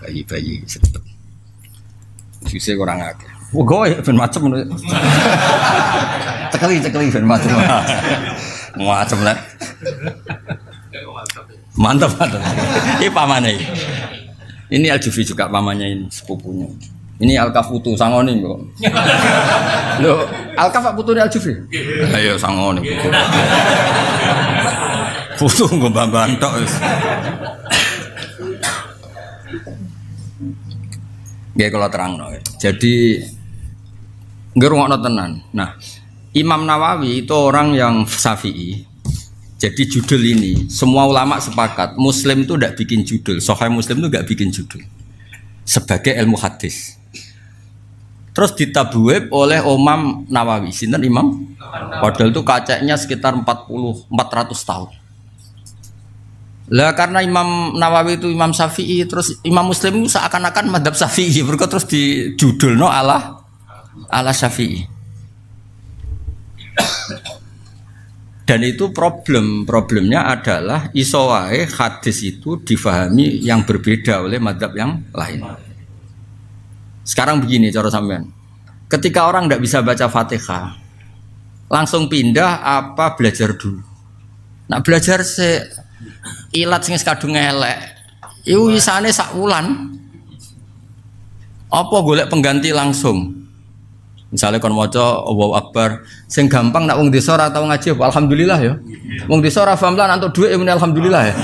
Bayi-bayi cepet. Sise kurang akeh. Wah goe ben macem ngono. Cekeli ben macem. Macem lah. Mantap. Ini pamannya. Ini Al-Jufi juga pamannya ini sepupunya. Ini Al-Kafutu sangoni kok. Loh, Al-Kaf putune Al-Jufi. Ayo sangoni. Putu nggo mbambang tok wis. Nggih kula terangno. Jadi ngrungokno tenan. Nah, Imam Nawawi itu orang yang Syafi'i. Jadi judul ini semua ulama sepakat Muslim itu tidak bikin judul, Sahih Muslim itu tidak bikin judul sebagai ilmu hadis. Terus ditabwib oleh Imam Nawawi, sinten Imam? Padahal itu kacanya sekitar 400 tahun. Lah karena Imam Nawawi itu Imam Syafi'i, terus Imam Muslim itu seakan-akan madzhab Syafi'i, berikut terus di judul ala Syafi'i. Dan itu problemnya adalah iso wae hadis itu difahami yang berbeda oleh madzhab yang lain. Sekarang begini cara sampean. Ketika orang tidak bisa baca Fatihah, langsung pindah apa belajar dulu? Nak belajar ilat sing kadung elek. Iku isane sak wulan. Apa golek pengganti langsung? Misalnya kon maca Allahu Akbar, sing gampang nak wong desa ora tau ngaji, alhamdulillah ya. Wong desa ora paham lan antuk dhuwit muni alhamdulillah ya.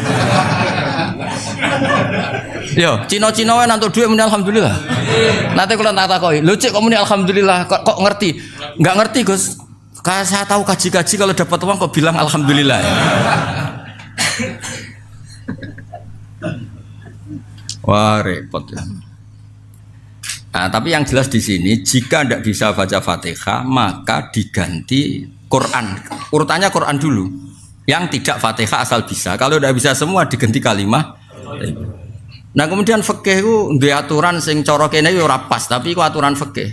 Yo, Cina-Cina wae antuk dhuwit muni alhamdulillah. Nanti kula tak takoki, lho cek kok muni alhamdulillah, kok ngerti? Enggak ngerti, Gus. Kalau saya tahu kaji-kaji kalau dapat uang kok bilang alhamdulillah ya. Wah, repot ya. Nah, tapi yang jelas di sini jika tidak bisa baca Fatihah maka diganti Quran. Urutannya Quran dulu. Yang tidak Fatihah asal bisa. Kalau tidak bisa semua diganti kalimah. Nah, kemudian fikih itu ada aturan sing cara kene yo ora pas, tapi itu aturan fikih.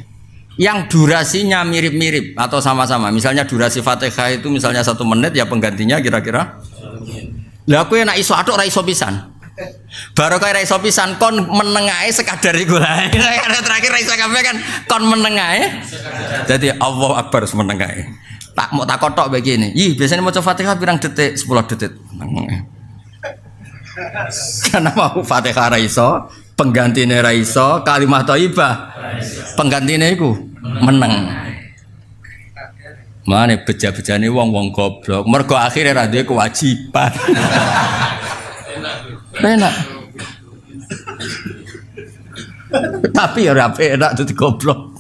Yang durasinya mirip-mirip atau sama-sama. Misalnya durasi Fatihah itu misalnya 1 menit ya penggantinya kira-kira. Lah aku nek iso atuk ora iso pisan. Baru kaya raiso pisan kon menengahe sekadar iku lah. Terakhir raiso kabeh kan kon menengahe. Jadi Allahu Akbar menengahe. Tak mau tak kotok begini. Ih, biasanya maca Fatihah pirang detik? 10 detik. Karena mau Fatihah raiso, penggantine raiso, kalimat thayyibah. Penggantine iku meneng. Mane beja-bejane wong-wong goblok. Mergo akhire ra duwe kewajiban. Enak. Tapi ya enak jadi goblok.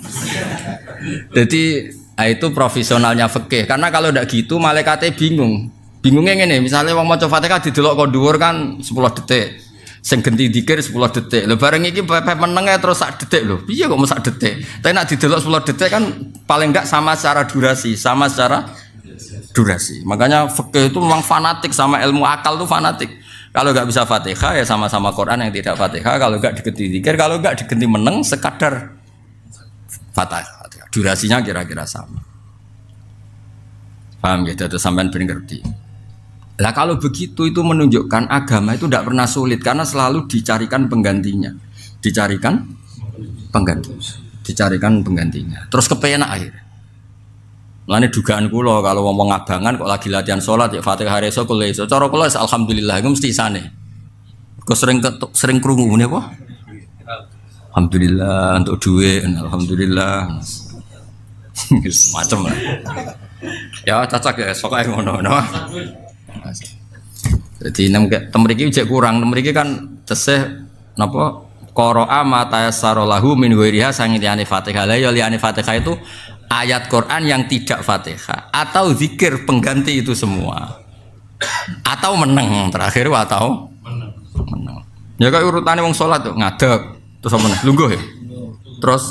Jadi itu profesionalnya fikih. Karena kalau tidak gitu malaikatnya bingung. Bingungnya ngene, misalnya wong maca Fatihah didelok kok dhuwur kan 10 detik. Sing genti dikir 10 detik. Lho bareng iki pepeh meneng terus sak detik lho. Piye kok sak detik? Tapi nek didelok 10 detik kan paling enggak sama secara durasi, sama secara Durasi. Makanya fikih itu memang fanatik sama ilmu akal itu fanatik. Kalau nggak bisa Fatihah ya sama-sama Quran yang tidak Fatihah. Kalau nggak diganti zikir, kalau nggak diganti meneng sekadar Fatihah. Durasinya kira-kira sama. Paham gitu? Itu sampean bener ngerti. Lah kalau begitu itu menunjukkan agama itu tidak pernah sulit karena selalu dicarikan penggantinya. Dicarikan penggantinya. Terus kepenak akhirnya. Mulane dugaan kula kalau ngomong abangan kok lagi latihan salat ya Fatihah reso kula iso. Cara kula alhamdulillah iku mesti isane. Kok sering krungu ngene apa? Alhamdulillah untuk duit, alhamdulillah. Macam lah. Ya cocok ya pokoke ngono. Jadi mriki jek kurang, mriki kan tesih napa qara'a ma tayassara lahu min ghairiha sang liyane Fatihah. Lah ya liyane Fatihah itu ayat Quran yang tidak Fatihah atau zikir pengganti itu semua. Atau meneng terakhir atau meneng. Ya kayak urutane wong salat tuh ngadeg terus apa lungguh ya. Terus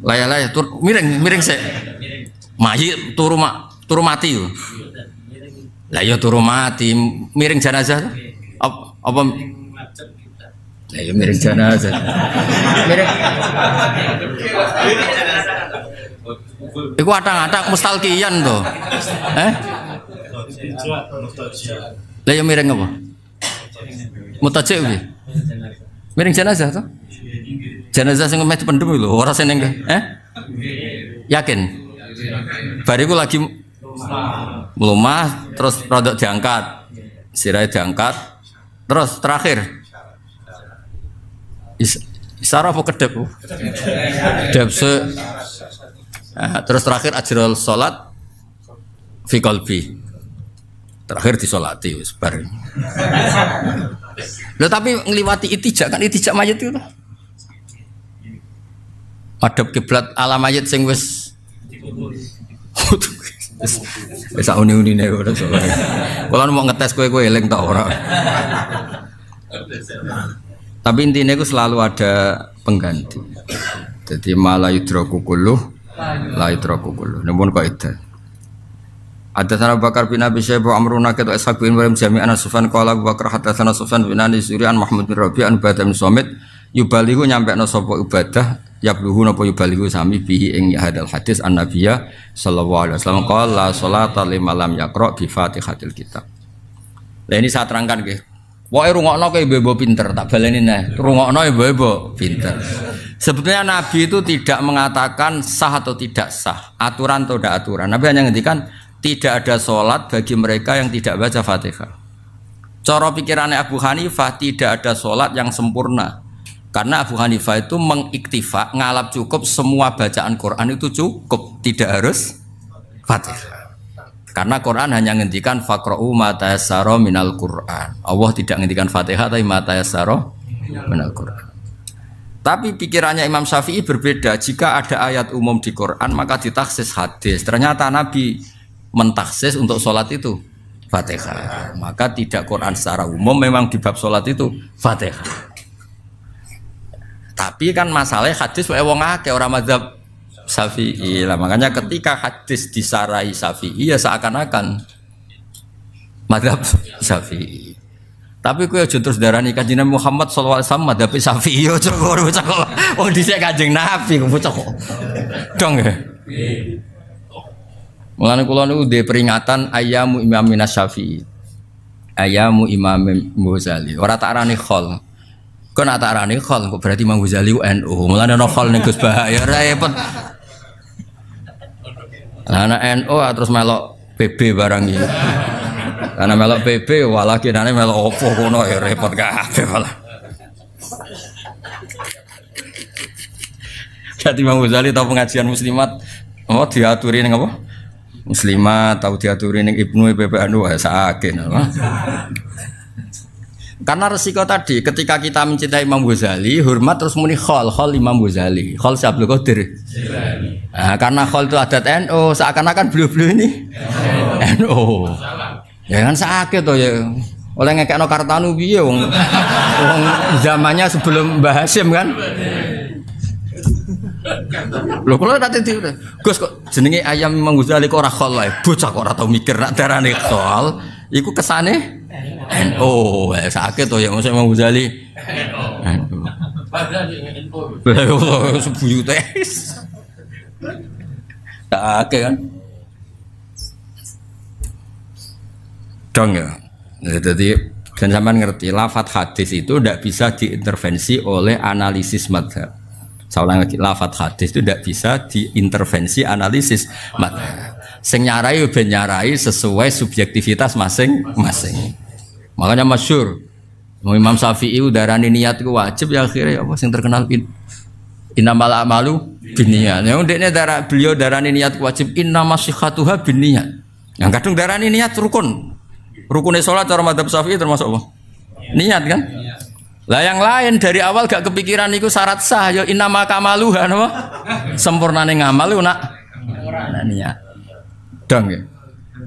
laya-laya miring sik. Mayit turu mati yo. Lah ya turu mati miring jenazah apa lah ya miring jenazah. Miring. Iku atang-atang mustalqiyan to. Lah ya miring apa? Mutaji piye? Miring jenazah to? Jenazah sing meh dipendhem lho, ora seneng Yakin? Bariku lagi melumah terus produk diangkat. Sirahe diangkat. Terus terakhir Isara apa kedep? Kedep terus terakhir ajrul salat fi qalbi. Terakhir disolati wis bar. Lho tapi ngliwati itijak kan itijak mayit itu. Madhep kiblat ala mayit sing wis wis uni-unine ora soalé. Kula mau ngetes kowe eling ta ora. Tapi intinya itu selalu ada pengganti. Jadi malah yudroku kuluh, la yudroku kuluh. Namun kok itu. Hadatsana Abu Bakar bin Abi Syaibah amruna katu ishaq bin Ibrahim jami'an Sufyan qala Abu Bakar hadatsana Sufyan bin Ani Surian Mahmud bin Rabi' an Ubadah bin Samit yubalihu nyampekno sapa Ubadah yabluhu napa yubalihu sami bihi ing hadal hadis an Nabiyya sallallahu alaihi wasallam qala sholata limalam yaqra bi Fatihatil kitab. Lah ini saya terangkan nggih. Pokoke rungokno kowe ibu pinter, tak baleni neh. Rungokno ibu pinter. Sebetulnya Nabi itu tidak mengatakan sah atau tidak sah, aturan atau tidak aturan. Nabi hanya ngendikan tidak ada sholat bagi mereka yang tidak baca Fatihah. Cara pikirannya Abu Hanifah tidak ada sholat yang sempurna. Karena Abu Hanifah itu mengiktifa, ngalap cukup semua bacaan Quran itu cukup, tidak harus Fatihah. Karena Quran hanya ngendikan faqra'u ma tayassara minal Quran. Allah tidak ngendikan Fatihah tapi ma tayassara minal Quran. Tapi pikirannya Imam Syafi'i berbeda. Jika ada ayat umum di Quran maka ditaksis hadis. Ternyata Nabi mentaksis untuk sholat itu Fatihah. Maka tidak Quran secara umum memang di bab sholat itu Fatihah. Tapi kan masalahnya hadis wae wong akeh ora mazhab Syafi'i lah, makanya ketika hadis disarai Syafi'i ya seakan-akan mazhab Syafi'i. Tapi kowe aja terus darani Kanjeng Muhammad sallallahu alaihi wasallam mazhab Syafi'i yo bocah kok. Oh dhisik Kanjeng Nabi bocah kok. Dong ya. Mulane kula niku ndek peringatan ayamu Imam Syafi'i. Ayamu Imam Ghazali. Ora tak arani khol. Kok nak tak arani khol kok berarti Imam Ghazali NU. Mulane ana khol ning Gus bahaya repot. Anak NU terus melok PB barang ini. Karena melok PB walah kinane melok opo kono ya repot kabeh malah. Jadi Imam Ghazali tahu pengajian muslimat diaturi ning apa? Muslimat tahu diaturi ning Ibnu PPNU sakit apa? Karena resiko tadi ketika kita mencintai Imam Ghazali hormat terus muni khol Imam Ghazali khol Abdul Qadir. Nah, karena khol itu adat NU seakan-akan beliau-beliau ini NU. Ya kan sakit toh ya. Oleh ngekekno Kartanu piye wong zamannya sebelum Mbah Hasyim kan. Lho kula nanti Gus kok jenenge ayam Imam Ghazali kok ora khol wae. Bocah kok ora tau mikir nak darane khol. Iku kesane NU. Sakit to ya Imam Ghazali. NU. Padahal sebuyute. Tak kan. Dong ya. Jadi dan sampean ngerti lafadz hadis itu tidak bisa diintervensi oleh analisis madhab. Saya ulang lagi, lafadz hadis itu tidak bisa diintervensi analisis madhab. Sing nyarai ben nyarai sesuai subjektivitas masing-masing. Makanya masyhur Imam Syafi'i darani niat itu wajib ya akhirnya apa sing terkenal innamal a'malu binniyat. Yang ndekne beliau darani niat wajib innamas shihatuha binniyat. Yang kadung darani niat rukun. Rukunnya sholat cara madzhab Syafi'i termasuk apa? Niat kan? Lah yang lain dari awal gak kepikiran itu syarat sah ya innama kamaluha apa? Sempurnane ngamal nak niat. Dong ya.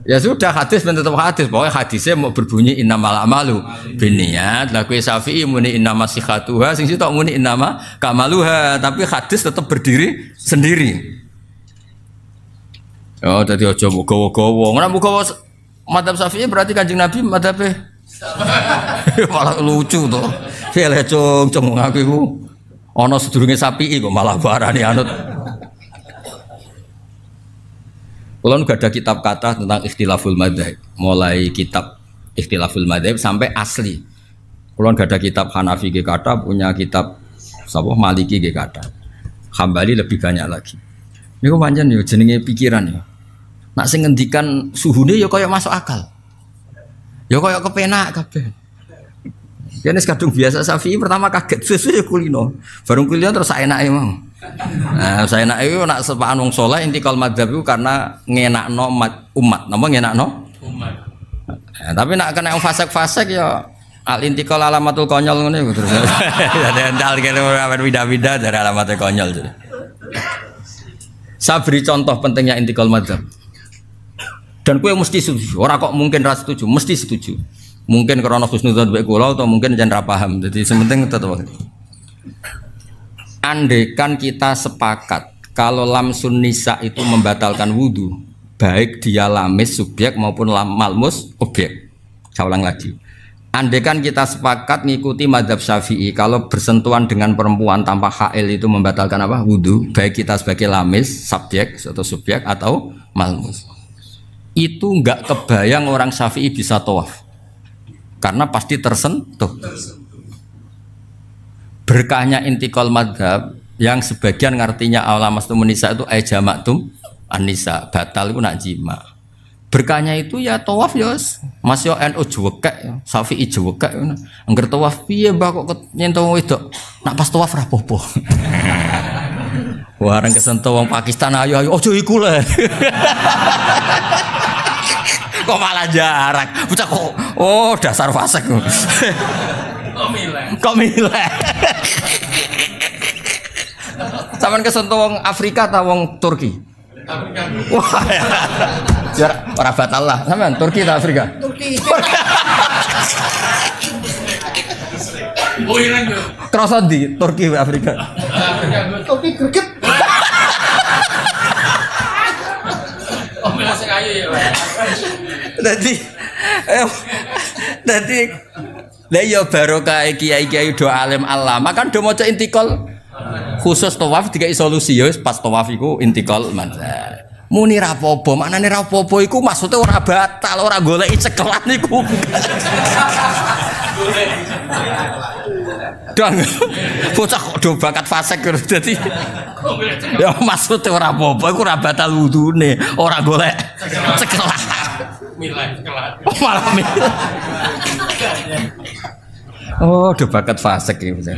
Ya sudah hadis ben tetep hadis. Pokoknya hadisnya mau berbunyi innamal a'malu binniyat. Lah kowe Syafi'i muni innamas shihatuha sing sitok muni innama kamaluha, tapi hadis tetap berdiri sendiri. Oh, dadi aja muga-muga. Ora muga madzhab Syafi'i berarti Kanjeng Nabi madzhabe malah lucu to. Vele cung ngaku iku ana sedurunge Syafi'i kok malah barani anut. Kula nu ada kitab kata tentang ikhtilaful madzhab, mulai kitab ikhtilaful madzhab sampai asli. Kula ada kitab Hanafi ge kata, punya kitab sapa Maliki ge kata. Hambali lebih banyak lagi. Niku pancen yo jenenge pikiran ya. Nak sing ngendikan suhune ya kaya masuk akal. Ya kaya kepenak kabeh. Yen wis kadung biasa Syafi'i pertama kaget sesuai kulino. Bareng kulino terus saenake mau. Nah, saenake iku nak sepaan wong saleh intikal madzhab iku karena ngenakno umat. Napa ngenakno? Umat. Nah, tapi nak kena fasik-fasik ya al intikal alamatul konyol ngene terus. Ada ental kene ora bida-bida dari alamatul konyol. Saya beri contoh pentingnya intikal madzhab. Dan kue mesti setuju, orang kok mungkin ras setuju, mesti setuju. Mungkin karena khusnudzon baik kula atau mungkin jangan paham. Jadi sementing tetap. Andaikan kita sepakat kalau lamsun nisa itu membatalkan wudu, baik dia lamis subjek maupun malmus objek. Saya ulang lagi. Andaikan kita sepakat ngikuti madzhab Syafi'i kalau bersentuhan dengan perempuan tanpa hail itu membatalkan apa? Wudu, baik kita sebagai lamis subjek atau subjek atau malmus. Itu enggak kebayang orang Syafi'i bisa tawaf karena pasti tersentuh. Berkahnya intikal madhab yang sebagian ngartinya awlamastumun nisa itu jamaktum an-nisa, batal itu nak jima. Berkahnya itu ya tawaf ya Mas yo NU jewekek, Syafi'i jewekek. Angger tawaf piye mbah kok nyentuh wedok. Nak pas tawaf ra apa-apa. Warang kesentuh wong Pakistan ayo aja iku le. Kok malah jarak. Bocah kok oh dasar fasik. Kok milih. Sampeyan kesentuh wong Afrika ta wong Turki? Afrika. Wah. Jarak ora batal lah. Sampeyan Turki ta Afrika? Turki. Oh ilang yo. Kroso ndi Turki wa Afrika? Afrika. Turki greget. Oh melas ayo ya. Dadi lha ya barokah kiai-kiai do alim alama kan do maca intikal khusus tawaf dikai solusi ya pas tawaf iku intikal madzhab. Muni ra apa-apa, maknane ra apa-apa iku maksude ora batal, ora goleki cekelan niku. Dang. Bocah kok do bakat fasik dadi. Ya maksude ora apa-apa iku ora batal wudune, ora golek cekelan. Milih cekelan. Oh, malah milih. Oh, do bakat fasik iki bocah.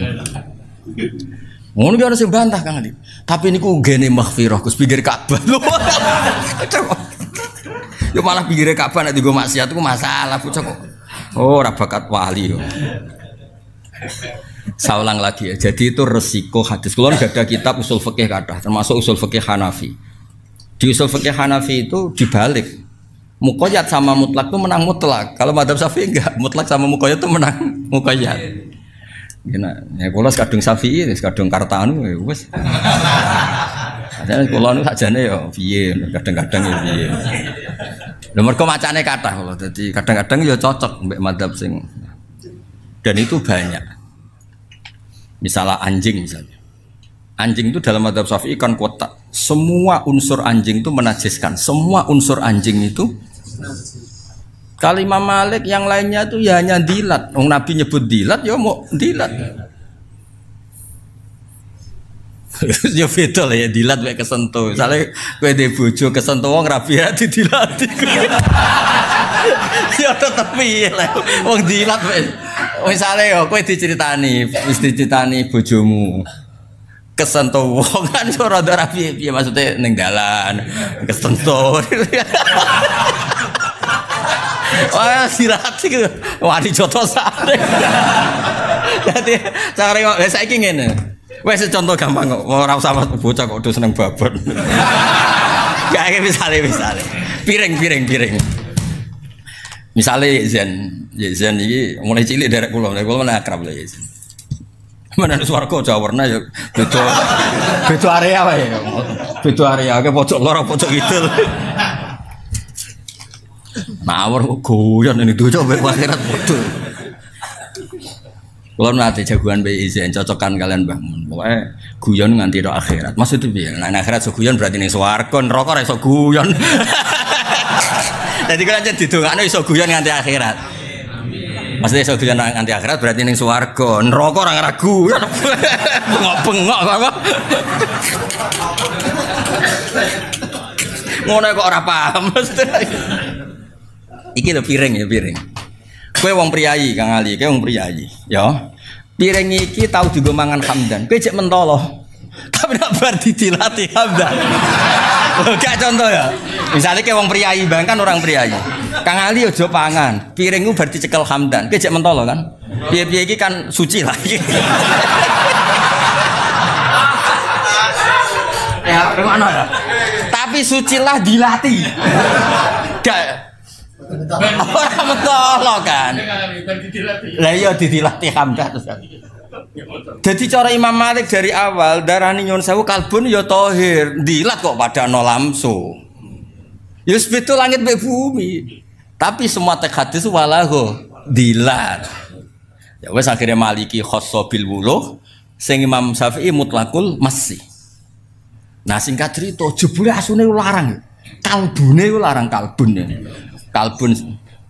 Ngono ki ana sing bantah Kang Adi. Tapi niku gene maghfirah Gus pinggir Ka'bah. Yo malah pinggir Ka'bah nek digo maksiat iku masalah bocah kok. Oh, ora bakat wali yo. Saulang lagi ya. Jadi itu resiko hadis. Kulo ada kitab usul fikih kathah, termasuk usul fikih Hanafi. Di usul fikih Hanafi itu dibalik. Muqayyad sama mutlak itu menang mutlak. Kalau madzhab Syafi'i enggak, mutlak sama muqayyad itu menang muqayyad. Ya, kalau kadung Syafi'i, kadung Kartanu, wes. Jadi kula niku sakjane ya piye, kadang-kadang ya piye. Lha mergo macane kathah kula. Dadi kadang-kadang ya cocok mbek madzhab sing dan itu banyak. Misalnya anjing misalnya. Anjing itu dalam madzhab Syafi'i kan kotak. Semua unsur anjing itu menajiskan. Semua unsur anjing itu. Kalau Imam Malik yang lainnya itu ya hanya dilat. Nabi nyebut dilat ya mau dilat. Ya beda lah ya dilat kayak kesentuh. Misalnya kowe de bojo kesentuh wong rabi ati dilat. Ya tetep piye lah. Wong dilat wis. Misale yo kowe diceritani, wis diceritani bojomu. Kesentuh wong kan ora rabi piye maksudnya ning dalan kesentuh. Wah, sirat iki wani joto sare. Dadi cara saiki ngene. Wes contoh gampang kok, ora usah bocah kok seneng babon. Kayak misale piring. Misale Zen iki mulai cilik derek kula mana akrab lho Zen. Mana swarga jawarna ya beda area wae. Beda area ke pojok lor pojok kidul. Mawar kok goyon ini dojo mbek akhirat padha. Kula nate jagoan mbek Zen cocokan kalian Mbah Mun. Pokoke guyon nganti tok akhirat. Maksud piye? Nek akhirat iso guyon berarti ning swarga, neraka ora iso guyon. Jadi kalau aja didongakno iso guyon nganti akhirat. Maksudnya iso guyon nganti akhirat berarti ning swarga, neraka ora ragu. Bengok-bengok kok. Ngono kok ora paham. Iki lho piring ya piring. Kowe wong priyayi Kang Ali, kowe wong priyayi, ya. Piring iki tau dienggo mangan hamdan. Kowe cek mentolo. Tapi nek bar didilati hamdan. Gak contoh ya. Misalnya kayak wong priyayi, bahkan orang priyayi. Kang Ali ojo pangan, piringmu bar dicekel hamdan. Kowe cek mentolo kan? Piye-piye iki kan suci lah iki. Ya, gimana ya? Tapi sucilah dilatih. Gak orang mentolo kan. Lah iya didilatih hamdan terus. Jadi cara Imam Malik dari awal darani nyun sewu kalbun ya tohir, dilat kok pada no lamso. Yus betul langit be bumi. Tapi semua teks hadis walahu dilat. Ya wes akhirnya Maliki khosso bil wuluh, sing Imam Syafi'i mutlakul masih. Nah singkat cerita jebule asune larang. Kalbune larang kalbun.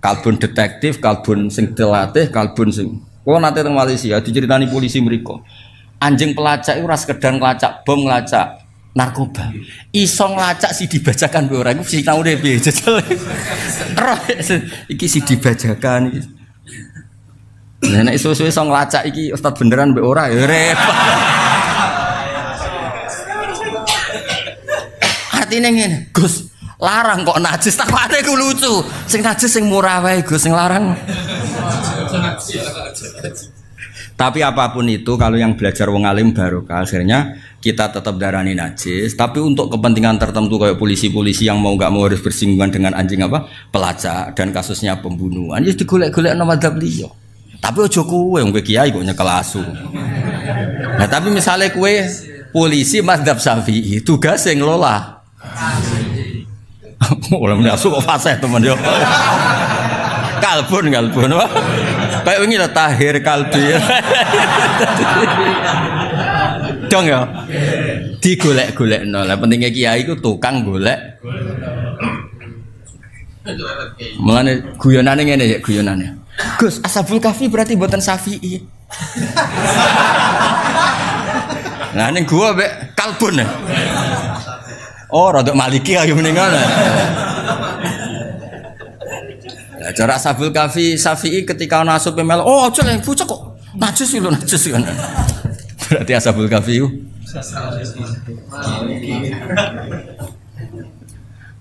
Kalbun detektif, kalbun sing dilatih, kalbun sing kalau nanti teng Malaysia diceritani polisi mereka anjing pelacak itu ras sekedar ngelacak bom ngelacak narkoba iso ngelacak si dibacakan be orang itu si tahu deh piye jajal roh iki si dibacakan iki nek iso ngelacak iki ustad beneran be ora ya repot artine ngene Gus larang kok najis tak ada ku lucu sing najis sing murah wae Gus sing larang. Tapi apapun itu kalau yang belajar wong alim barokah akhirnya kita tetap darani najis tapi untuk kepentingan tertentu kayak polisi-polisi yang mau nggak mau harus bersinggungan dengan anjing apa pelacak dan kasusnya pembunuhan ya digolek-golek nama madzhab liya tapi ojo kowe wong kiai kok nyekel asu. Nah tapi misalnya kowe polisi madzhab Syafi'i tugas yang ngelola oleh asu kok fasih teman yo kalbun kayak ini lah tahir kalbi dong ya digolek-golek no lah pentingnya kiai itu tukang golek mulane guyonane ngene ya guyonane Gus Ashabul Kahfi berarti buatan Syafi'i nah ini gua be kalbun ya oh rodok Maliki ayo mendingan cara Ashabul Kahfi Syafi'i ketika nasub mel oh aja yang pucuk kok najis lho najis kan berarti Ashabul Kahfi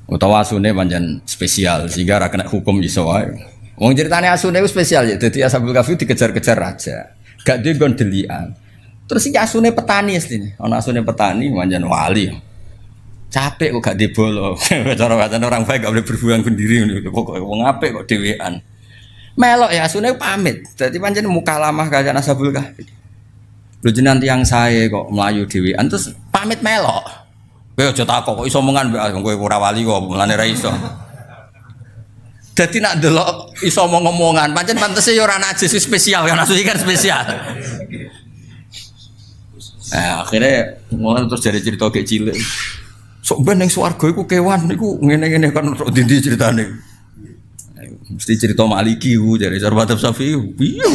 utawa asune pancen spesial sehingga ra kena hukum iso wae wong ceritane asune ku spesial ya dadi Ashabul Kahfi dikejar-kejar raja gak duwe nggon delian terus iki asune petani asline ana asune petani pancen wali capek kok gak dibolo cara katanya orang baik gak boleh berbuang sendiri pokoknya wong apik kok dhewean melok ya asune pamit dadi pancen mukalamah kaya Ashabul Kahfi lho jenengan tiyang sae kok mlayu dhewean terus pamit melok Kowe aja takok kok iso omongan mbek kowe ora wali kok mulane ra iso. Dadi nak delok iso omong-omongan, pancen pantese ya ora najis spesial kan asli kan spesial. Akhirnya ngono terus jadi cerita kayak cilik. Sok ben ning swarga iku kewan iku ngene-ngene kan ndi ceritane. Mesti cerita Maliki ku dari Sarwatab Safi. Piye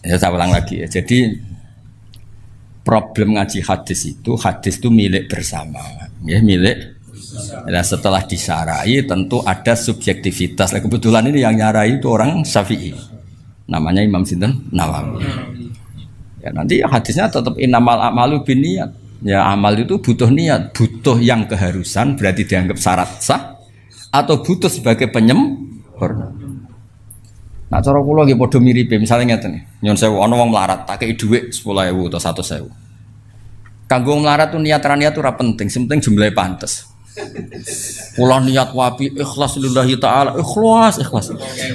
ya saya ulang lagi ya. Jadi problem ngaji hadis itu milik bersama. Ya milik. Nah, setelah disarai tentu ada subjektivitas. Nah, kebetulan ini yang nyarai itu orang Syafi'i. Namanya Imam Sinten Nawawi. Ya nanti hadisnya tetap innamal a'malu binniyat. Ya amal itu butuh niat, butuh yang keharusan berarti dianggap syarat sah atau butuh sebagai penyempurna. Nah cara kula nggih padha miripe, misale ngeten. Nyon sewu ana wong melarat, tak kei dhuwit 10.000 atau 100.000. Kanggo melarat tuh niat ora penting, sing penting jumlahe pantes. Kula niat wapi ikhlas lillahi taala, ikhlas.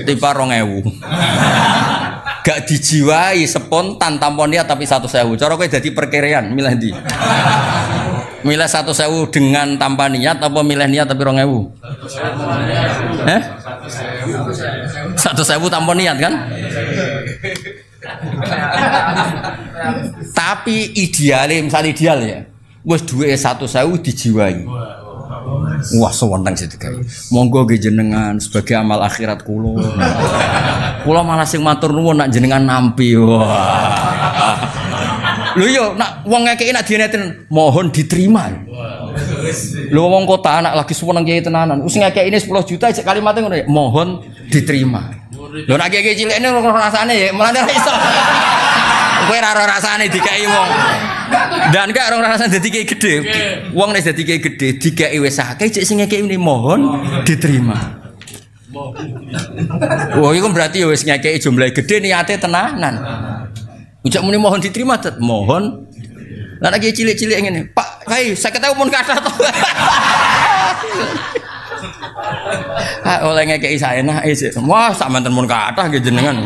Tiba 2.000. Gak dijiwai spontan tanpa niat tapi 1.000. Cara kowe dadi perkiraan milih ndi? Milih 1.000 dengan tanpa niat apa milih niat tapi 2.000? 1.000 tanpa niat kan? Tapi misalnya ideal ya. Wes duwe 1.000 dijiwai. Wah sewenang sih kayak. Monggo nggih jenengan sebagai amal akhirat kula. Kula malah sing matur nuwun nak jenengan nampi. Wah. Lho yo nak wong ngekeki nak dineten mohon diterima. Lho wong kota anak lagi seneng kiai tenanan. Wis ngekeki ini 10 juta cek kalimatnya ngono ya. Mohon diterima. Lho nak kiai cilikne ora rasane ya, mulane ra iso. Kowe ora rasane dikeki wong. Dan gak ora rasane dadi kiai gedhe. Wong nek dadi kiai gedhe dikeki wis akeh cek sing ngekeki ini mohon diterima. Wah, itu berarti ya wis ngekeki jumlah gede niate tenanan. Ujak muni mohon diterima, mohon. Lah lagi cilik-cilik ngene, Pak, kai 50.000 mun kathah to. Oleh ngekeki saenake sik. Wah, sak manten mun kathah nggih jenengan.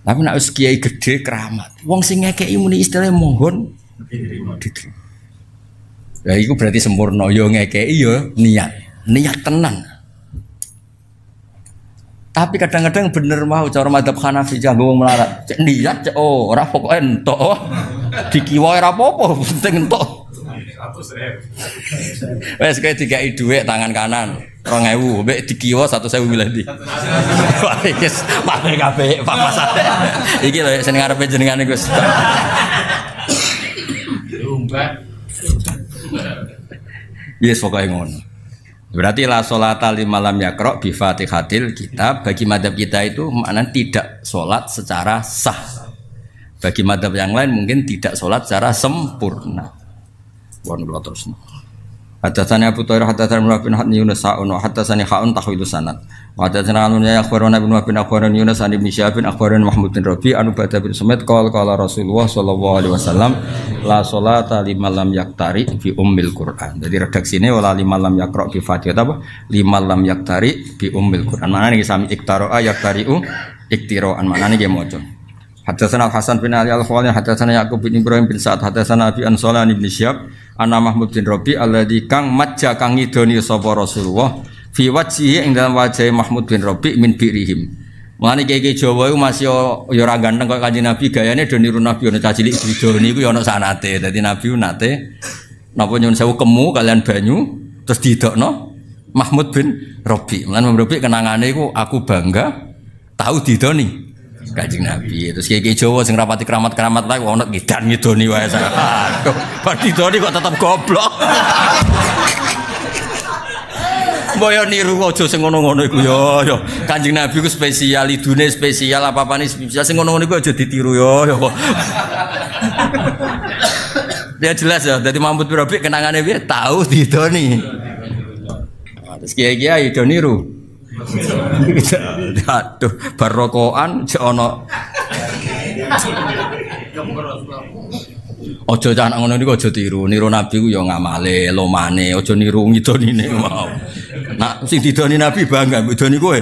Tapi nek wis kiai gede keramat. Wong sing ngekeki muni istilah mohon diterima. Ya itu berarti sempurna yo ngekeki yo niat tenan. Tapi kadang-kadang bener mau cara madzhab Hanafi janggo wong melarat. Cek niat cek ora pokoke entuk. Dikiwa ora apa-apa, penting entuk. 100.000. Wes kowe dikai dhuwit tangan kanan 2.000, mbek dikiwa 1.000 milih ndi. Wis pakai kabeh Pak Mas. Iki lho sing ngarepe jenengan Gus. Yes pokoknya ngono. Berarti la sholata liman lam yaqra bi Fatihatil kitab. Bagi madzhab kita itu maknanya tidak sholat secara sah. Bagi madzhab yang lain mungkin tidak sholat secara sempurna. Bon kula terusno. Hadatsani Abu Thair hadatsani Ibnu bin Yunus sa'un wa hadatsani Ha'un tahwilu sanad. Wa hadatsani Anun ya akhbarana Ibnu bin akhbarana Yunus an Ibnu Syihab bin akhbarana Mahmud bin Rabi anu Bada bin Sumaid qala Rasulullah sallallahu alaihi wasallam la sholata liman lam yaktari bi ummil Qur'an. Jadi redaksine wala liman lam yaqra bi Fatihah apa? Liman lam yaktari bi ummil Qur'an. Manane iki sami iktara yaktariu iktiraan manane nggih maca. Hadatsana Hasan bin Ali Al-Khawali hadatsana Yaqub bin Ibrahim bin Sa'ad hadatsana Abi Ansalan bin Syihab ana Mahmud bin Rabi alladzi kang majja kang ngidoni sapa Rasulullah fi wajhihi ing dalam wajah Mahmud bin Rabi min birihim. Mulane kiai Jawa iku masih ya ora ganteng kok Kanjeng Nabi gayane do niru Nabi ana cacilik bidoni iku ya ana sanate. Dadi Nabi nate napa nyuwun sewu kemu kalian banyu terus didokno Mahmud bin Rabi. Mulane Rabi kenangane iku aku bangga tahu didoni Kanjeng Nabi. Terus kiai Jawa sing rapati keramat-keramat lagi ono ngidan ngidoni wae saya. Aduh, bar didoni kok tetep goblok. Boyo niru aja sing ngono-ngono iku yo. Kanjeng Nabi ku spesial, idune spesial, apa-apane spesial sing ngono-ngono iku aja ditiru yo. Dia jelas ya, dadi Mahmud bin Rabi kenangane piye tahu didoni. Terus kiai-kiai do niru. Aduh, barokoan jek ana. Aja anak ngono niku aja tiru. Niru Nabi ku ya ngamale, lomane, aja niru ngidonine mau. Nak sing didoni Nabi bangga mbedoni kowe.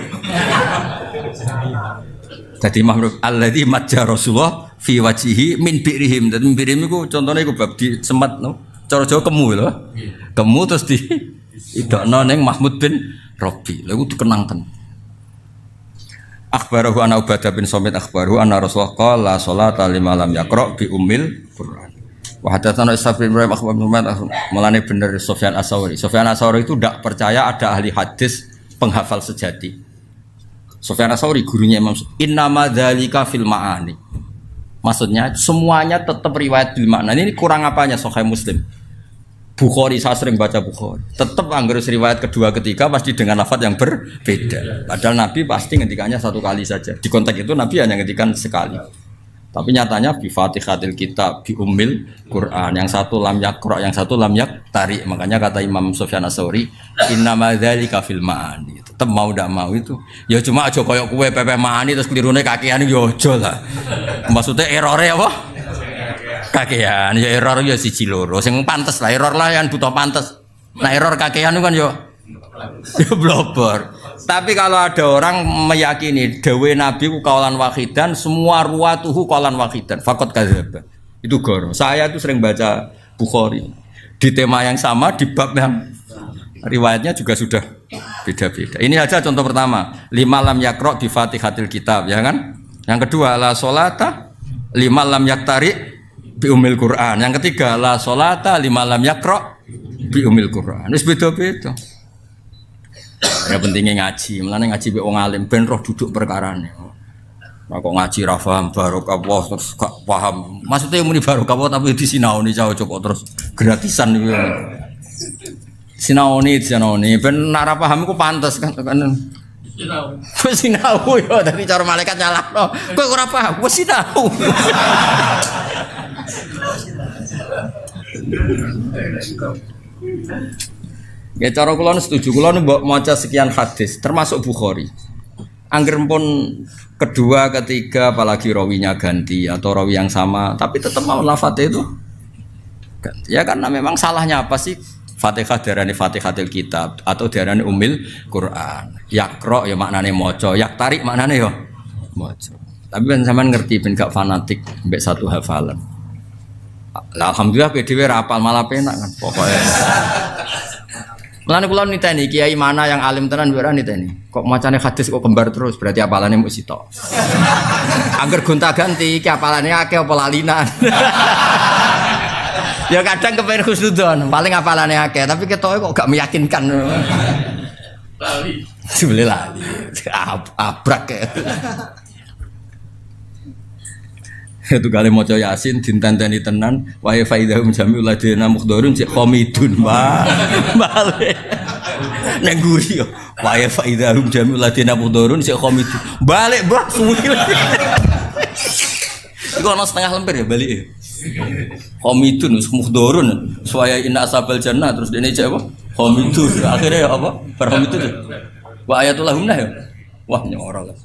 Dadi Mahmud alladzi majja Rasulullah fi wajihi min birihim. Dan birihim iku contone iku bab di semat no. Cara Jawa kemu lho. Kemu terus di idokno ning Mahmud bin Rabi. Lha iku dikenangken. Akhbarahu ana Ubadah bin Samit akhbarahu anna Rasulullah qala sholata lima lam yaqra bi ummil Qur'an. Wa hadatsana Ishaq bin Ibrahim akhbar Muhammad melane bener Sufyan Ats-Tsauri. Sufyan Ats-Tsauri itu tidak percaya ada ahli hadis penghafal sejati. Sufyan Ats-Tsauri gurunya Imam Innama dzalika fil ma'ani. Maksudnya semuanya tetap riwayat bil makna. Ini kurang apanya Sahih Muslim? Bukhari, saya sering baca Bukhari. Tetap anggar riwayat kedua ketiga pasti dengan lafaz yang berbeda. Padahal Nabi pasti ngendikannya satu kali saja. Di konteks itu Nabi hanya ngendikan sekali. Tapi nyatanya bi Fatihatil Kitab bi Ummil Quran. Yang satu lam yaqra, yang satu lam yaqtari. Makanya kata Imam Sufyan Ats-Tsauri, innama dzalika fil ma'ani. Tetap mau ndak mau itu. Ya cuma aja koyo kowe pepe ma'ani terus klirune kakean yo aja lah. Maksudnya errore apa? Kakean ya error ya siji loro. Sing pantes lah error lah yang butuh pantes. Nah error kakean itu kan yo blobor. Tapi kalau ada orang meyakini dawe Nabi ku kaulan wahidan, semua ruwatuhu kaulan wahidan, faqat kadzdzaba. Itu goro. Saya itu sering baca Bukhari. Di tema yang sama, di bab yang riwayatnya juga sudah beda-beda. Ini aja contoh pertama. Lima lam yaqra bi Fatihatil Kitab, ya kan? Yang kedua la sholata lima lam yaqtari bi Ummil Quran. Yang ketiga la sholata lima lam yaqra bi Ummil Quran. Wis beda-beda. Ya pentingnya ngaji, mulane ngaji mbek wong alim ben roh duduk perkarane. Nah, kok ngaji ra paham barokah Allah terus gak paham. Maksudnya muni barokah Allah tapi disinaoni cocok terus gratisan iki. Sinaoni ben ora paham iku pantes kan. Wis sinau yo dadi cara malaikat nyalahno. Kowe ora paham, wis sinau. Ya cara kula setuju, kula mbok maca sekian hadis termasuk Bukhari. Angger pun kedua, ketiga apalagi rawinya ganti atau rawi yang sama tapi tetap mau lafadznya itu ganti. Ya karena memang salahnya apa sih? Fatihah darani Fatihatil Kitab atau darani Ummil Quran. Yaqra ya maknane maca, yaqtari maknane ya maca. Tapi ben sampean ngerti ben gak fanatik mbek satu hafalan. Alhamdulillah PDW rapal malah penak kan pokoknya. Mulane kula niteni kiai mana yang alim tenan ora niteni. Kok macane hadis kok kembar terus berarti apalane mung sitok. Angger gonta-ganti iki apalane akeh apa lalinan. Ya kadang kepen husnudzon, paling apalane akeh tapi ketoke kok gak meyakinkan. Lali. Sebele lali. Abrak ya. Itu kali maca Yasin dintenteni tenan wa faidahum jami'ul ladina mukhdharun si khamidun balik nang guri yo wa faidahum jami'ul ladina mukhdharun si khamidun balik bah suwi iku ana setengah lemper ya balik khamidun mukhdharun suwaya inna asabal jannah terus dene cek apa khamidun akhirnya apa berhamidun wa ayatul lahumna ya wah nyorol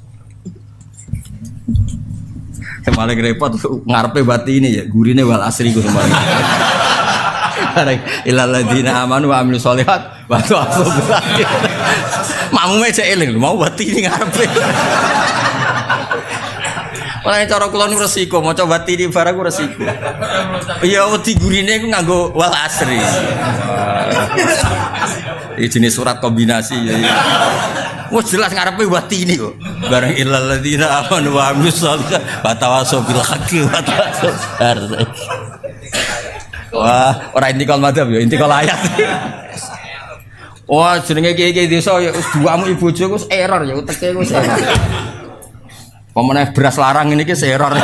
paling repot ngarepe bati ini ya gurine wal asri ku kemarin. Ilal ladina amanu wa amilus sholihat wa tawassaw bil haqqi. Mamume cek eling mau bati ini ngarepe. Ora cara kula nu resiko maca bati ini barang ku resiko. Iya wedi gurine ku nganggo wal asri. Iki jenis surat kombinasi ya. Wes jelas ngarepe wati ini kok. Barang illal ladzina amanu wa amilus sholihat wa tawassaw bil haqqi wa tawassaw. Wah, ora intikal madzhab ya, intikal ayat. Wah, jenenge kiai-kiai desa ya wis duamu ibu bojo wis error ya uteke wis error. Pemene beras larang ini ki error.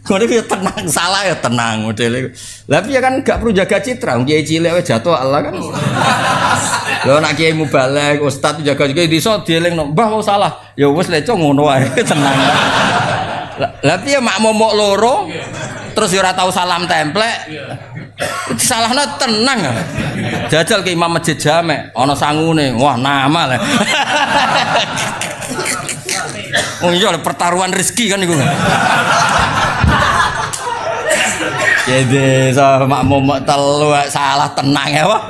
Kok iki tenang salah ya tenang modele. Lah piye kan gak perlu jaga citra, kiai cilik wae jatuh Allah kan. Lho nek kiai mubalek ustaz jaga juga desa dielingno, "Mbah kok salah." Ya wis leco ngono wae tenang. Lah piye mak momok loro terus ya ora tau salam templek. Salahno tenang. Jajal ke imam masjid jamek ana sangune. Wah, nama lah. Oh iya pertaruhan rezeki kan iku. Jadi sama momok telu salah tenang ya Pak.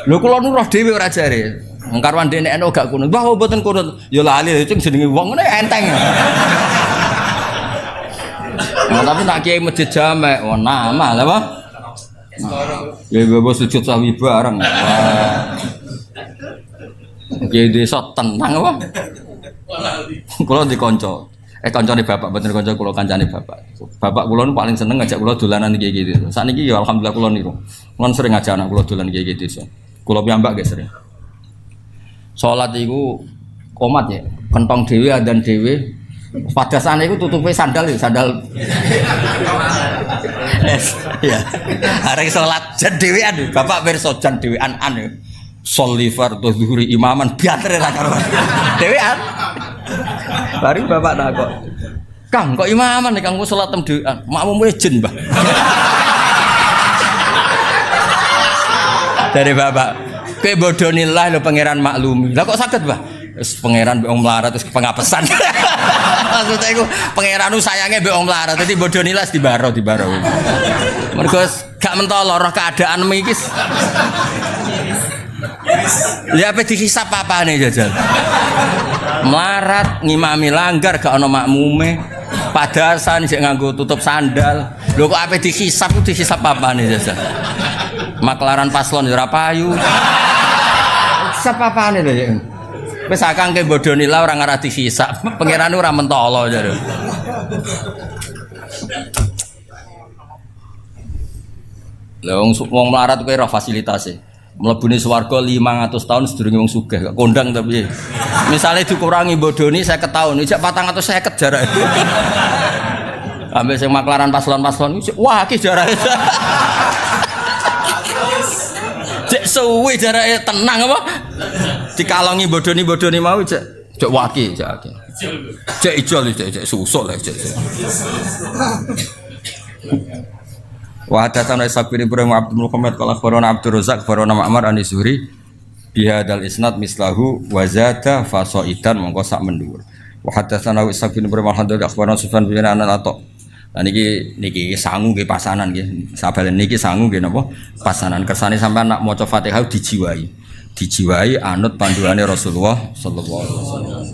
Lho kula nu roh dhewe ora jare. Ngkarwan dene NU gak kunut. Wah mboten kunut. Ya lali itu jenenge wong ngene enteng. Nah, tapi nak kiai masjid jamek, wah nama lah apa? Ya bawa sujud sawi bareng. Kiai desa tenang apa? Kalau dikonco, koncone bapak, bener konco kulo kancane bapak. Bapak kulo nu paling seneng ngajak kulo dolanan kiai gitu. Saat ini ya alhamdulillah kulo niru. Kulo sering ngajak anak kulo dolan kiai gitu. Kulo piyambak gak sering. Salat iku komat ya, kentong dhewe adzan dhewe. Pada sana itu tutupnya sandal ya, sandal. Ya, hari sholat jan dewean, bapak berso jan dewean ane. Solifar tuh zuhuri imaman biar rakar. Dewean. Baru bapak nak kok. Kang kok imaman nih kang mau sholat tem dewean, makmum legend bah. Dari bapak, ke bodonilah lo pangeran maklumi. Lah kok sakit bah? Pangeran be wong melarat terus pengapesan. Maksudnya iku pangeran sayange be wong melarat dadi bodonilah di baro. Mergo gak mentolo roh keadaan iki. Ya apa dihisap apane jajal. Melarat ngimami langgar gak ana makmume. Padasan sik nganggo tutup sandal. Lho kok ape dihisap apane jajal. Maklaran paslon ya ora payu. Hisap apane lho ya. Wis akang ke bodonila ora ngarah dihisap, pangerane ora mentolo jare. Lah wong melarat kuwi ora fasilitase. Mlebune swarga 500 tahun sedurunge wong sugih, gak kondang tapi. Misale dikurangi bodoni 50 tahun, ijak 450 jarake. Ambek sing maklaran paslon-paslon wah iki jarake. Cek suwi jarake tenang apa? Dikalongi bodoni mau cek waki cek ijol cek susuk lah cek. Wa hadatsana Ishaq bin Ibrahim Abdul Muhammad qala akhbarana Abdur Razzaq akhbarana Ma'mar an Zuhri bihadzal isnad mislahu wa zada fasaidan mongko sak mendhuwur. Wa hadatsana Ishaq bin Ibrahim al-Haddad akhbarana Sufyan bin An-Atta. Lah niki sangu nggih pasanan nggih. Sabalen niki sangu nggih napa? Pasanan kersane sampean nak maca Fatihah dijiwai anut panduane Rasulullah sallallahu alaihi wasallam.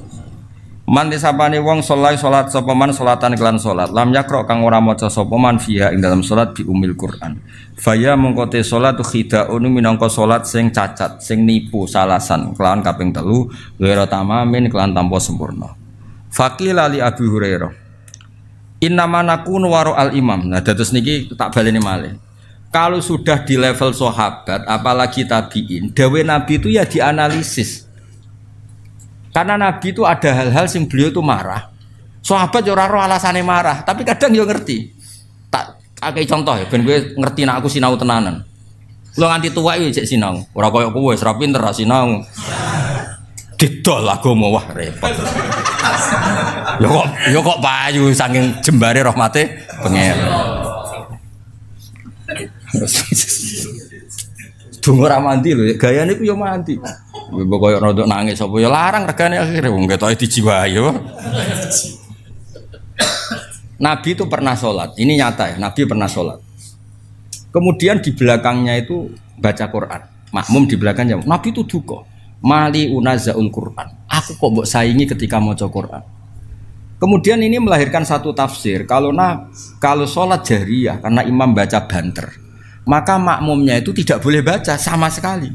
Man disapane wong salat sapa man salatan kelan salat lam yakra kang ora maca sapa man fiha ing dalam salat di umil Quran. Faya mongko te salatu khidaun minangka salat sing cacat, sing nipu salasan kelawan kaping 3 ghairu tamamin kelan tanpa sempurna. Faqila li Abi Hurairah innama nakunu waro al imam. Nah dados niki tak baleni malih. Kalau sudah di level sahabat, apalagi tabiin, dawe Nabi itu ya dianalisis. Karena Nabi itu ada hal-hal yang beliau itu marah. Sahabat ya ora roh alasane marah, tapi kadang yo ngerti. Tak akeh contoh ya, ben kowe ngerti nek aku sinau tenanan. Kula nganti tuwa iki jek sinau, ora koyo kowe wis ra pinter ra sinau. Didol agama wah repot. Yo kok payu saking jembare rahmate pengen. Dungo ra mandi lho, gayane ku yo mandi. Mbok koyo rodok nangis apa ya larang regane akhire wong ketoke dijiwai yo. Nabi itu pernah sholat, ini nyata ya, Nabi pernah sholat. Kemudian di belakangnya itu baca Quran, makmum di belakangnya. Nabi itu duka, mali unazaul Quran. Aku kok mbok saingi ketika maca Quran. Kemudian ini melahirkan satu tafsir, kalau sholat jariyah karena imam baca banter, maka makmumnya itu tidak boleh baca sama sekali.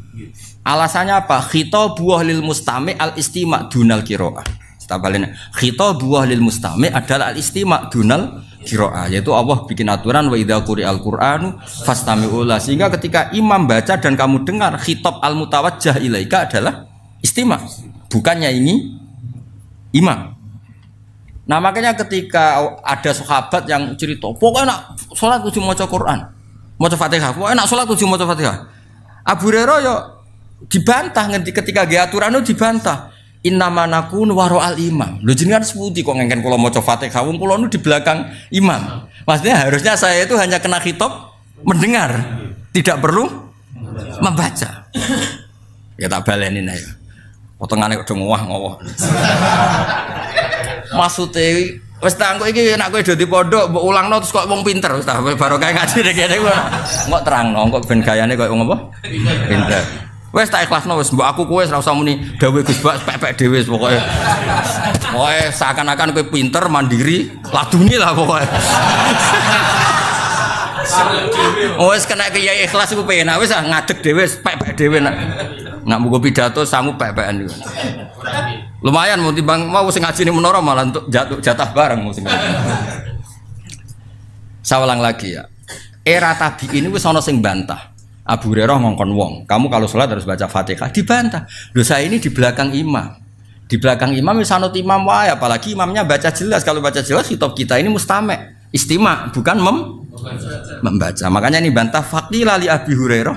Alasannya apa? Khitabu lil mustami' al istima' dunal qiraah. Stabalene khitabu lil mustami' adalah al istima' dunal qiraah, yaitu Allah bikin aturan wa idza quri'al qur'anu fastami'u la, sehingga ketika imam baca dan kamu dengar khitab al mutawajjah ilaika adalah istima', bukannya ini imam. Nah makanya ketika ada sahabat yang cerita, pokoknya nak sholat kudu maca Quran, maca Fatihah, pokoknya nak sholat kudu maca Fatihah. Abu Hurairah yo dibantah ngerti ketika ge aturan itu dibantah. Innama nakun waro al imam. Lho jenengan seputi kok ngengken kula maca Fatihah, wong kula nu di belakang imam. Maksudnya harusnya saya itu hanya kena khitab mendengar, tidak perlu membaca. Ya tak baleni nek. Potongane kok ngowah-ngowah. Maksudnya wis ta engko iki nek kowe do di pondok mbok ulangno terus kok wong pinter wis ta barokah ngaji rek kene kok terangno kok ben gayane koyo wong apa? Pinter. Wes tak ikhlasno wis mbok aku kowe ora usah muni dawuh Gus Bak pepek dhewe pokoke. Pokoke seakan-akan kowe pinter, mandiri, laduni lah pokoke. Wes kena kiai ikhlas iku penak wis ngadeg dhewe pepek dhewe nak mugo pidato sanggup pepekan iku. Lumayan mau timbang mau sing ngaji ning menara malah untuk jatah bareng mau sing. Saya ulang lagi ya. Era tabi'in wis ana sing bantah. Abu Hurairah ngongkon wong, kamu kalau sholat harus baca Fatihah, dibantah. Dosa ini di belakang imam. Di belakang imam wis anut imam wae, apalagi imamnya baca jelas. Kalau baca jelas kitab kita ini mustame', istima, bukan membaca. Makanya ini bantah faqila li Abi Hurairah.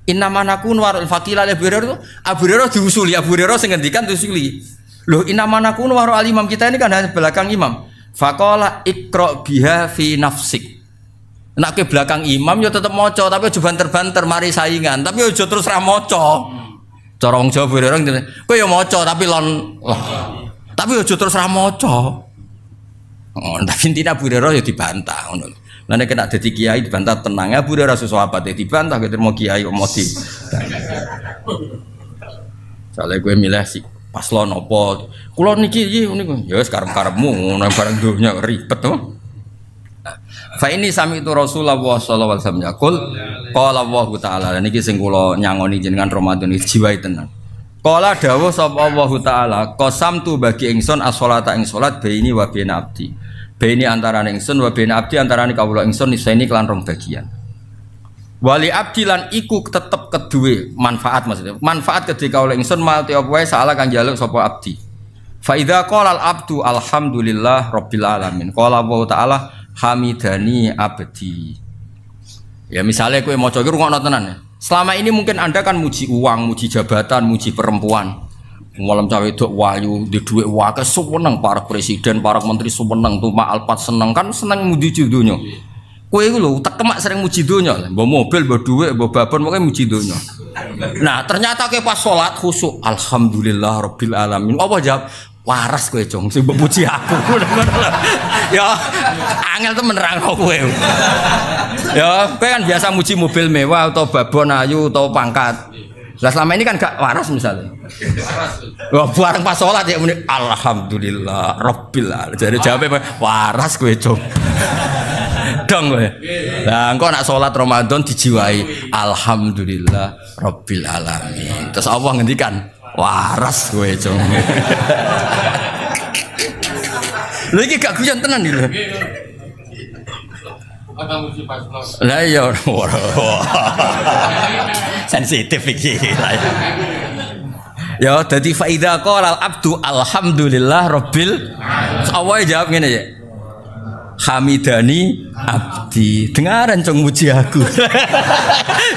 Innama nakun warul faqila li Abi Hurairah itu Abu Hurairah diusuli, Abu Hurairah sing ngendikan diusuli. Loh innama nakun warul imam kita ini kan hanya belakang imam. Faqala iqra biha fi nafsik. Nak ke belakang imam ya tetap moco, tapi aja banter-banter mari saingan, tapi aja terus ra moco. Cara wong Jawa orang ngene, kowe ya moco tapi lon tapi aja terus ra moco. Oh, tapi intinya Abu Hurairah ya dibantah ngono. Lah nek kena dadi kiai dibantah tenang, Abu Hurairah sahabat dibantah gitu mau kiai mau di. Soale kowe milih si paslon apa? Kula niki niku ya wis karep-karepmu ngono barang donya ribet to. Fa ini sami itu Rasulullah sallallahu alaihi wasallam yaqul qala Allah taala niki sing kula nyangoni jenengan Ramadan iki jiwai tenan. Qala dawuh sapa Allah taala qasamtu bagi ingsun as-sholata ing salat baini wa baina abdi. Baini antarané ingsun wa baina abdi antarané kawula ingsun niseni kelan rong bagian. Wali abdi lan iku tetep keduwe manfaat maksudnya. Manfaat kedhe kawula ingsun malti apa wae saala kang njaluk sapa abdi. Fa idza qala al-abdu alhamdulillah rabbil alamin. Qala Allah taala hamidani abdi. Ya misalnya kowe maca iki rungokno tenan ya. Selama ini mungkin Anda kan muji uang, muji jabatan, muji perempuan. Malam cawe wedok wayu, di dhuwit wae seneng para presiden, para menteri seneng, tumak alpat seneng kan seneng muji donya. Kowe iku lho tekemak sering muji donya, mbok mobil, mbok dhuwit, mbok babon pokoke muji donya. Nah, ternyata kowe pas salat khusyuk, alhamdulillah rabbil alamin. Apa jawab? Waras kowe jong sing mbok puji aku. Ya angel temen nerangno kowe. Ya kowe kan biasa muji mobil mewah atau babon ayu atau pangkat. Lah selama ini kan gak waras misalnya. Wah bareng pas salat ya muni alhamdulillah rabbil alamin. Jadi jawabnya waras kowe jong. Dong kowe. Lah engko nak salat Ramadan dijiwai alhamdulillah rabbil alamin. Terus Allah ngendikan waras kowe jong. Lha iki gak guyon tenan iki lho. Lah iya sensitif iki. Ya dadi fa idza qala al-abdu alhamdulillah rabbil awake jawab ngene ya. Hamidani abdi. Dengaran cong muji aku.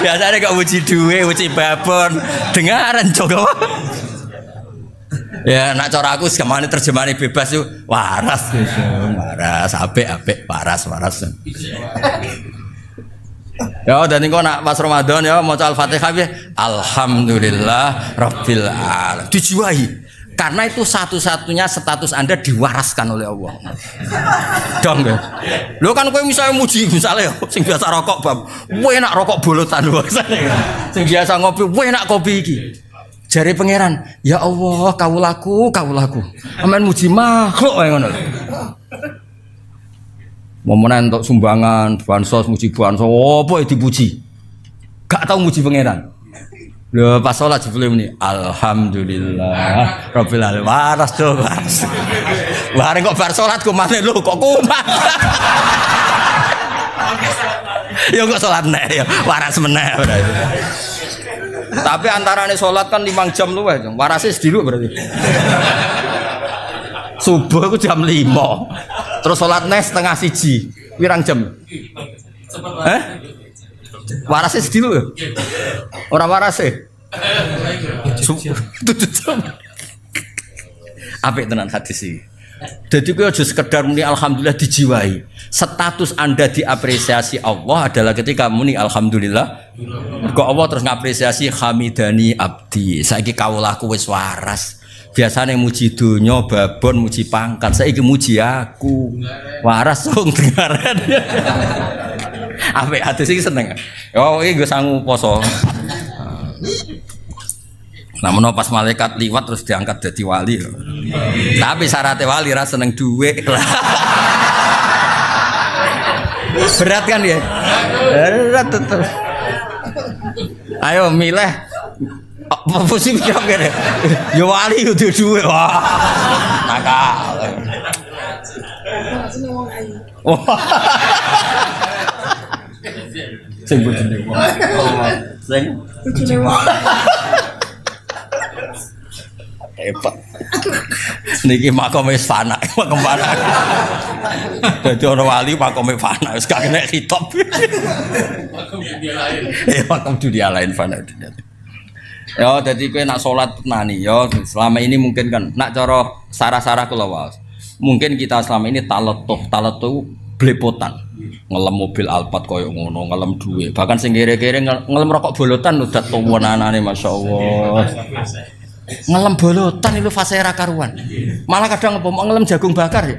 Biasanya gak muji duwe, muji babon. Dengaran cong. Ya nak cara aku semane terjemahane bebas yo waras waras apik waras ya dan engko nak pas Ramadan ya maca Al-Fatihah ya alhamdulillah rabbil alamin dijiwai karena itu satu-satunya status Anda diwaraskan oleh Allah. Dong ya. Lho kan kowe misalnya muji misalnya sing biasa rokok bab, kowe enak rokok bolotan lho. Sing biasa ngopi, kowe enak kopi iki. Jari pangeran, ya Allah kawulaku. Amen muji makhluk wae ngono. Momen entuk sumbangan, bansos muji bansos, apa dipuji? Gak tau muji pangeran. Lho pas salat jebule muni, alhamdulillah rabbil alamin. Waras to, waras. Bareng kok bar salat ku maneh lho kok kumat. Ya kok salat nek ya waras meneh berarti. Tapi antarane sholat kan 5 jam luwih, warase sediluk berarti. Subuh ku jam 5. Terus sholat nes setengah 1. Pirang jam? Warase sediluk. Ora warase. 7 jam. Apik tenan hadis iki. Jadi kowe aja sekedar muni alhamdulillah dijiwai. Status Anda diapresiasi Allah adalah ketika muni alhamdulillah. Mergo Allah terus ngapresiasi hamidani abdi. Saiki kawulaku wis waras. Biasane muji donya, babon muji pangkat. Saiki muji aku. Waras wong dengaran. Apik hadis iki seneng. Oh iki nggo sangu poso. Namun pas malaikat liwat terus diangkat jadi wali. Tapi syaratnya wali rasa seneng duit. Berat kan ya? Berat tuh. Ayo milih. Apa sih kira-kira? Ya wali udah duit. Wah. Nakal. Wah. Sing bojone wong. Sing bojone wong. Hebat. Niki makome wis fana, makom fana. Dadi ana wali makome fana wis gak kena hitop. Makom dunia lain. Makom dunia lain fana. Ya dadi kowe nak salat nani ya selama ini mungkin kan nak cara sarah-sarah kula wae. Mungkin kita selama ini taletuh blepotan. Ngelem mobil Alphard koyo ngono, ngelem duwe. Bahkan sing kere-kere ngelem rokok bolotan udah tuwenanane masyaallah. Ngelem bolotan itu fase ra karuan. Malah kadang apa ngelem jagung bakar ya.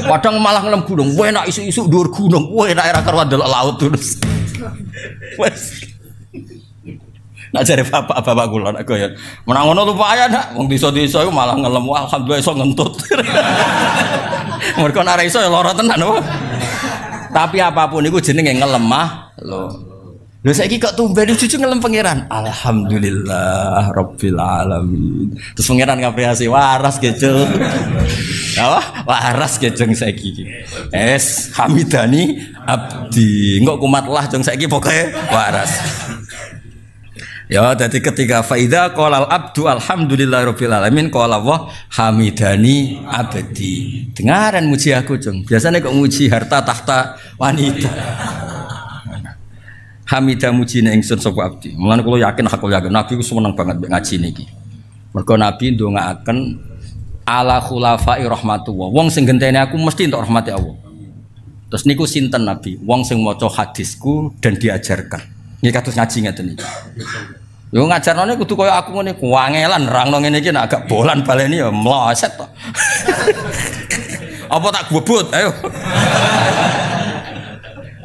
Kadang malah ngelem gunung, enak isu-isu dhuwur gunung, enak ra karuan delok laut terus. Wes. Nak jare bapak kula nak goyon. Menang ngono lumayan nak, wong desa-desa iku malah ngelem alhamdulillah iso ngentut. Mergo nek iso ya lara tenan apa. Tapi apapun iku jenenge ngelemah lho. Lho saiki kok tumben cucu ngelem pangeran. Alhamdulillah rabbil alamin. Terus pangeran ngapriasi waras gejel. Apa? Waras gejeng saiki. Es hamidani abdi. Engko kumatlah jeng saiki pokoke waras. Ya, jadi ketika faida qolal abdu alhamdulillahirabbil alamin qala wa hamidani abdi. Dengaran muji aku, Jung. Biasanya kok muji harta tahta wanita. Hamidah mujine ingsun sapa abdi. Mulane kula yakin aku yakin Nabi ku seneng banget ngaji niki. Mergo Nabi ndongaaken ala khulafai rahmatullah. Wong sing genteni aku mesti entuk rahmati Allah. Terus niku sinten Nabi? Wong sing maca hadisku dan diajarkan. Niki kados ngaji ngeten iki. Yo ngajarane kudu kaya aku ngene, wangelan nerangno ngene iki nek agak bolan baleni ya mloset to. Apa tak bobot? Ayo.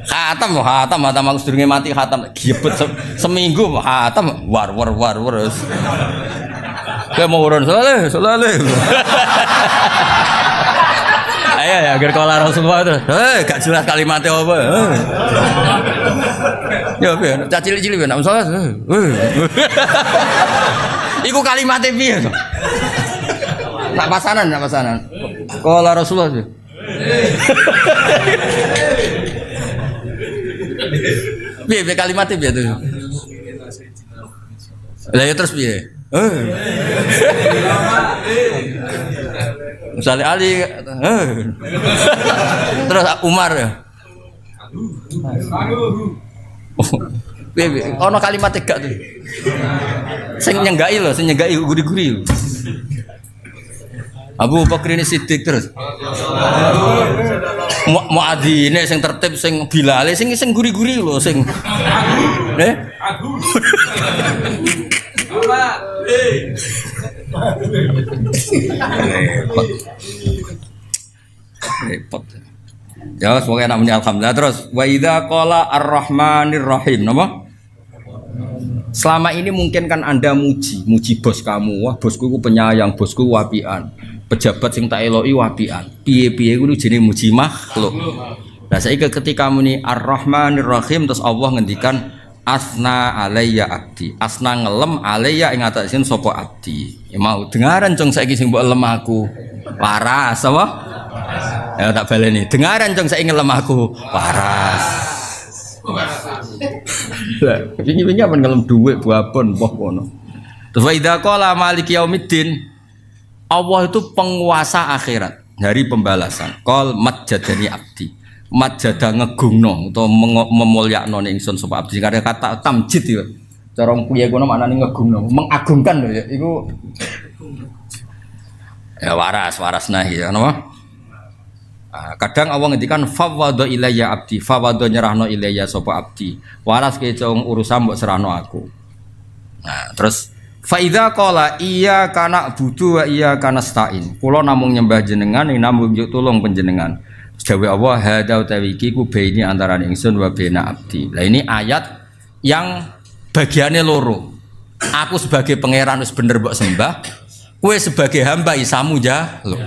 Khatam aku sedurunge mati khatam giebet seminggu khatam war. Kayak mau urun soleh. Ayo ya agar kala Rasulullah itu. Gak jelas kalimatnya apa. Ya piye, cah cilik-cilik piye nak salat. Iku kalimatnya piye to? Nak pasanan. Kala Rasulullah itu. Piye kalimatnya piye tuh? Lah ya terus piye? Misalnya Ali, terus Umar ya. Ono kalimat tegak tuh. Sing nyenggai loh, sing nyenggai guri-guri. Abu Bakar ini Siddiq terus. Muadzine sing tertib, sing Bilal sing guri-guri loh, sing. Repot. Ya, semoga namanya alhamdulillah. Terus wa idza qala ar-rahmanir rahim, napa? Selama ini mungkin kan Anda muji bos kamu. Wah, bosku ku penyayang, bosku wapian. Pejabat sing tak eloki wapian. Piye-piye kuwi jenenge muji makhluk. Nah, saiki ketika muni ar-rahmanir rahim terus Allah ngendikan asna alayya abdi. Asna ngelem alayya ing atasin sapa abdi. Ya mau dengaran cung saiki sing mbok elem aku. Waras apa? Ya tak baleni. Dengaran cung saiki ngelem aku. Waras. Lah, wingi-wingi apa ngelem dhuwit babon poh kono. Terus wa idza qala maliki yaumiddin. Allah itu penguasa akhirat, hari pembalasan. Qol majjadani abdi. Majjada ngegungno utawa memulyakno ingsun sapa abdi. Karena kata tamjid ya. Cara piye kono maknane ngegungno, mengagungkan lho ya. Iku ya waras nahi ya napa? Kadang Allah ngendikan fawwadha ilayya abdi, fawwadha nyerahno ilayya sapa abdi. Waras kecong urusan mbok serahno aku. Nah, terus fa idza qala iyyaka na'budu wa iyyaka nasta'in. Kula namung nyembah jenengan, namung njuk tulung panjenengan. Jawa Allah hadza utawi iki ku baini antarané ingsun wa baina abdi. Lah ini ayat yang bagiannya loro. Aku sebagai pangeran wis bener mbok sembah, kowe sebagai hamba isamu njaluk.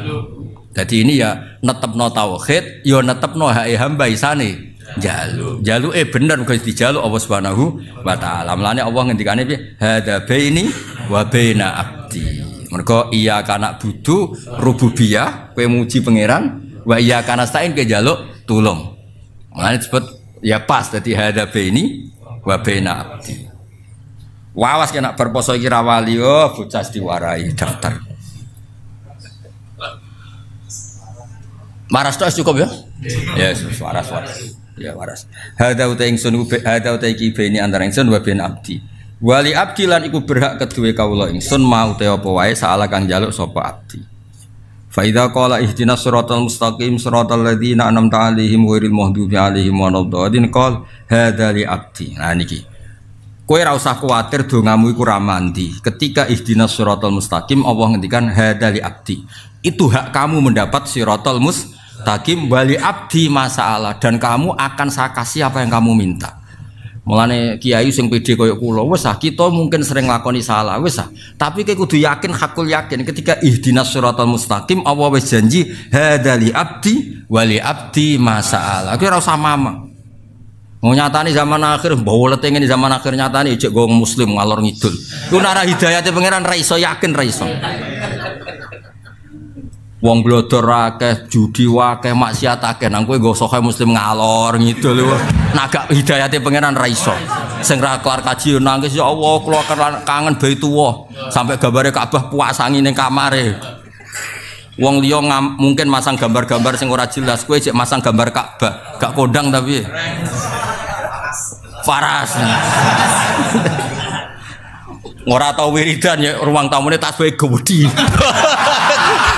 Jadi ini ya netepno tauhid, ya netepno hak hamba isane njaluk. Jaluke bener mung dijaluk Allah Subhanahu wa taala. Mulane Allah ngendikane piye? Hadza baini wa baina abdi. Mergo iya kana budu rububiyah, kowe muji pangeran, wa iya kana stain ke njaluk tulung. Mulane disebut ya pas dadi hadza baini wa baina abdi. Wawas kena berposo iki ra wali bocah diwarai daftar. Waras tok cukup ya? Ya, waras. Ya waras. Hadza uta ingsun hadza uta iki beni antara ingsun wa ben abdi. Wali abdi lan iku berhak kedue kawula ingsun mau te apa wae saala kang njaluk sapa abdi. Fa idza qala ihdinas siratal mustaqim siratal ladzina an'amta 'alaihim ghairil maghdubi 'alaihim waladdallin qol hadza li abdi. Nah niki. Kowe ora usah kuwatir dongamu iku ra mandi. Ketika ihdinas siratal mustaqim Allah ngendikan hadza li abdi. Itu hak kamu mendapat siratal mustaqim wali abdi masalah dan kamu akan saya kasih apa yang kamu minta. Mulane kiai sing pede koyo kula wis kita mungkin sering lakoni salah wis tapi kowe kudu yakin hakul yakin ketika ihdinas siratal mustaqim Allah wis janji hadza li abdi wali abdi masalah. Kowe ora usah mama. Mau nyatani zaman akhir, bawa leteng ini zaman akhir nyatani cek gong muslim ngalor ngidul. Ku nara hidayatnya pangeran raiso yakin raiso. Wong blodor akeh, judi akeh, maksiat akeh. Nang kowe gosoke muslim ngalor ngidul. Naga hidayatnya pangeran raiso. Sing ra kelar kaji nangis ya Allah, kula kangen Baitullah. Sampai gambare Ka'bah puasangi ning kamare. Wong liya mungkin masang gambar-gambar sing ora jelas, kowe cek masang gambar Ka'bah, gak kondang tapi Faras. Ora tau wiridan ya ruang tamune tasbih gede.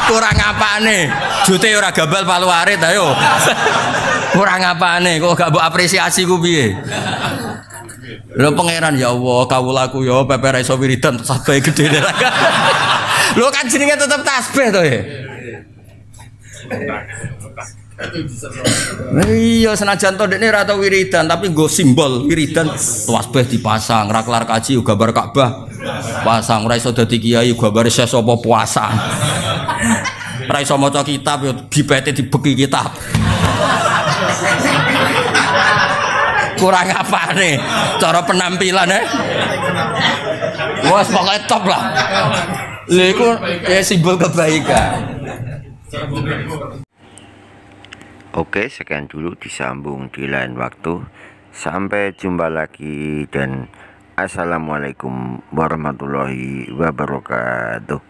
Kurang apane? Jute ora gambal palu arit ayo. Kurang apane kok gak mbok apresiasi ku piye? Lho pangeran ya Allah, kawulaku ya pepe ra iso wiridan tasbih gede. Lho kan jenenge tetep tasbih to ya. Iya senajan to dekne ora tau wiridan tapi nggo simbol wiridan tasbih dipasang ra kelar kaji gambar Ka'bah pasang ora iso dadi kiai gambare ses apa puasa ora iso maca kitab yo dipete dibeki kitab kurang apane cara penampilan wes pokoke top lah lha iku ya simbol kebaikan. Oke, sekian dulu, disambung di lain waktu. Sampai jumpa lagi dan assalamualaikum warahmatullahi wabarakatuh.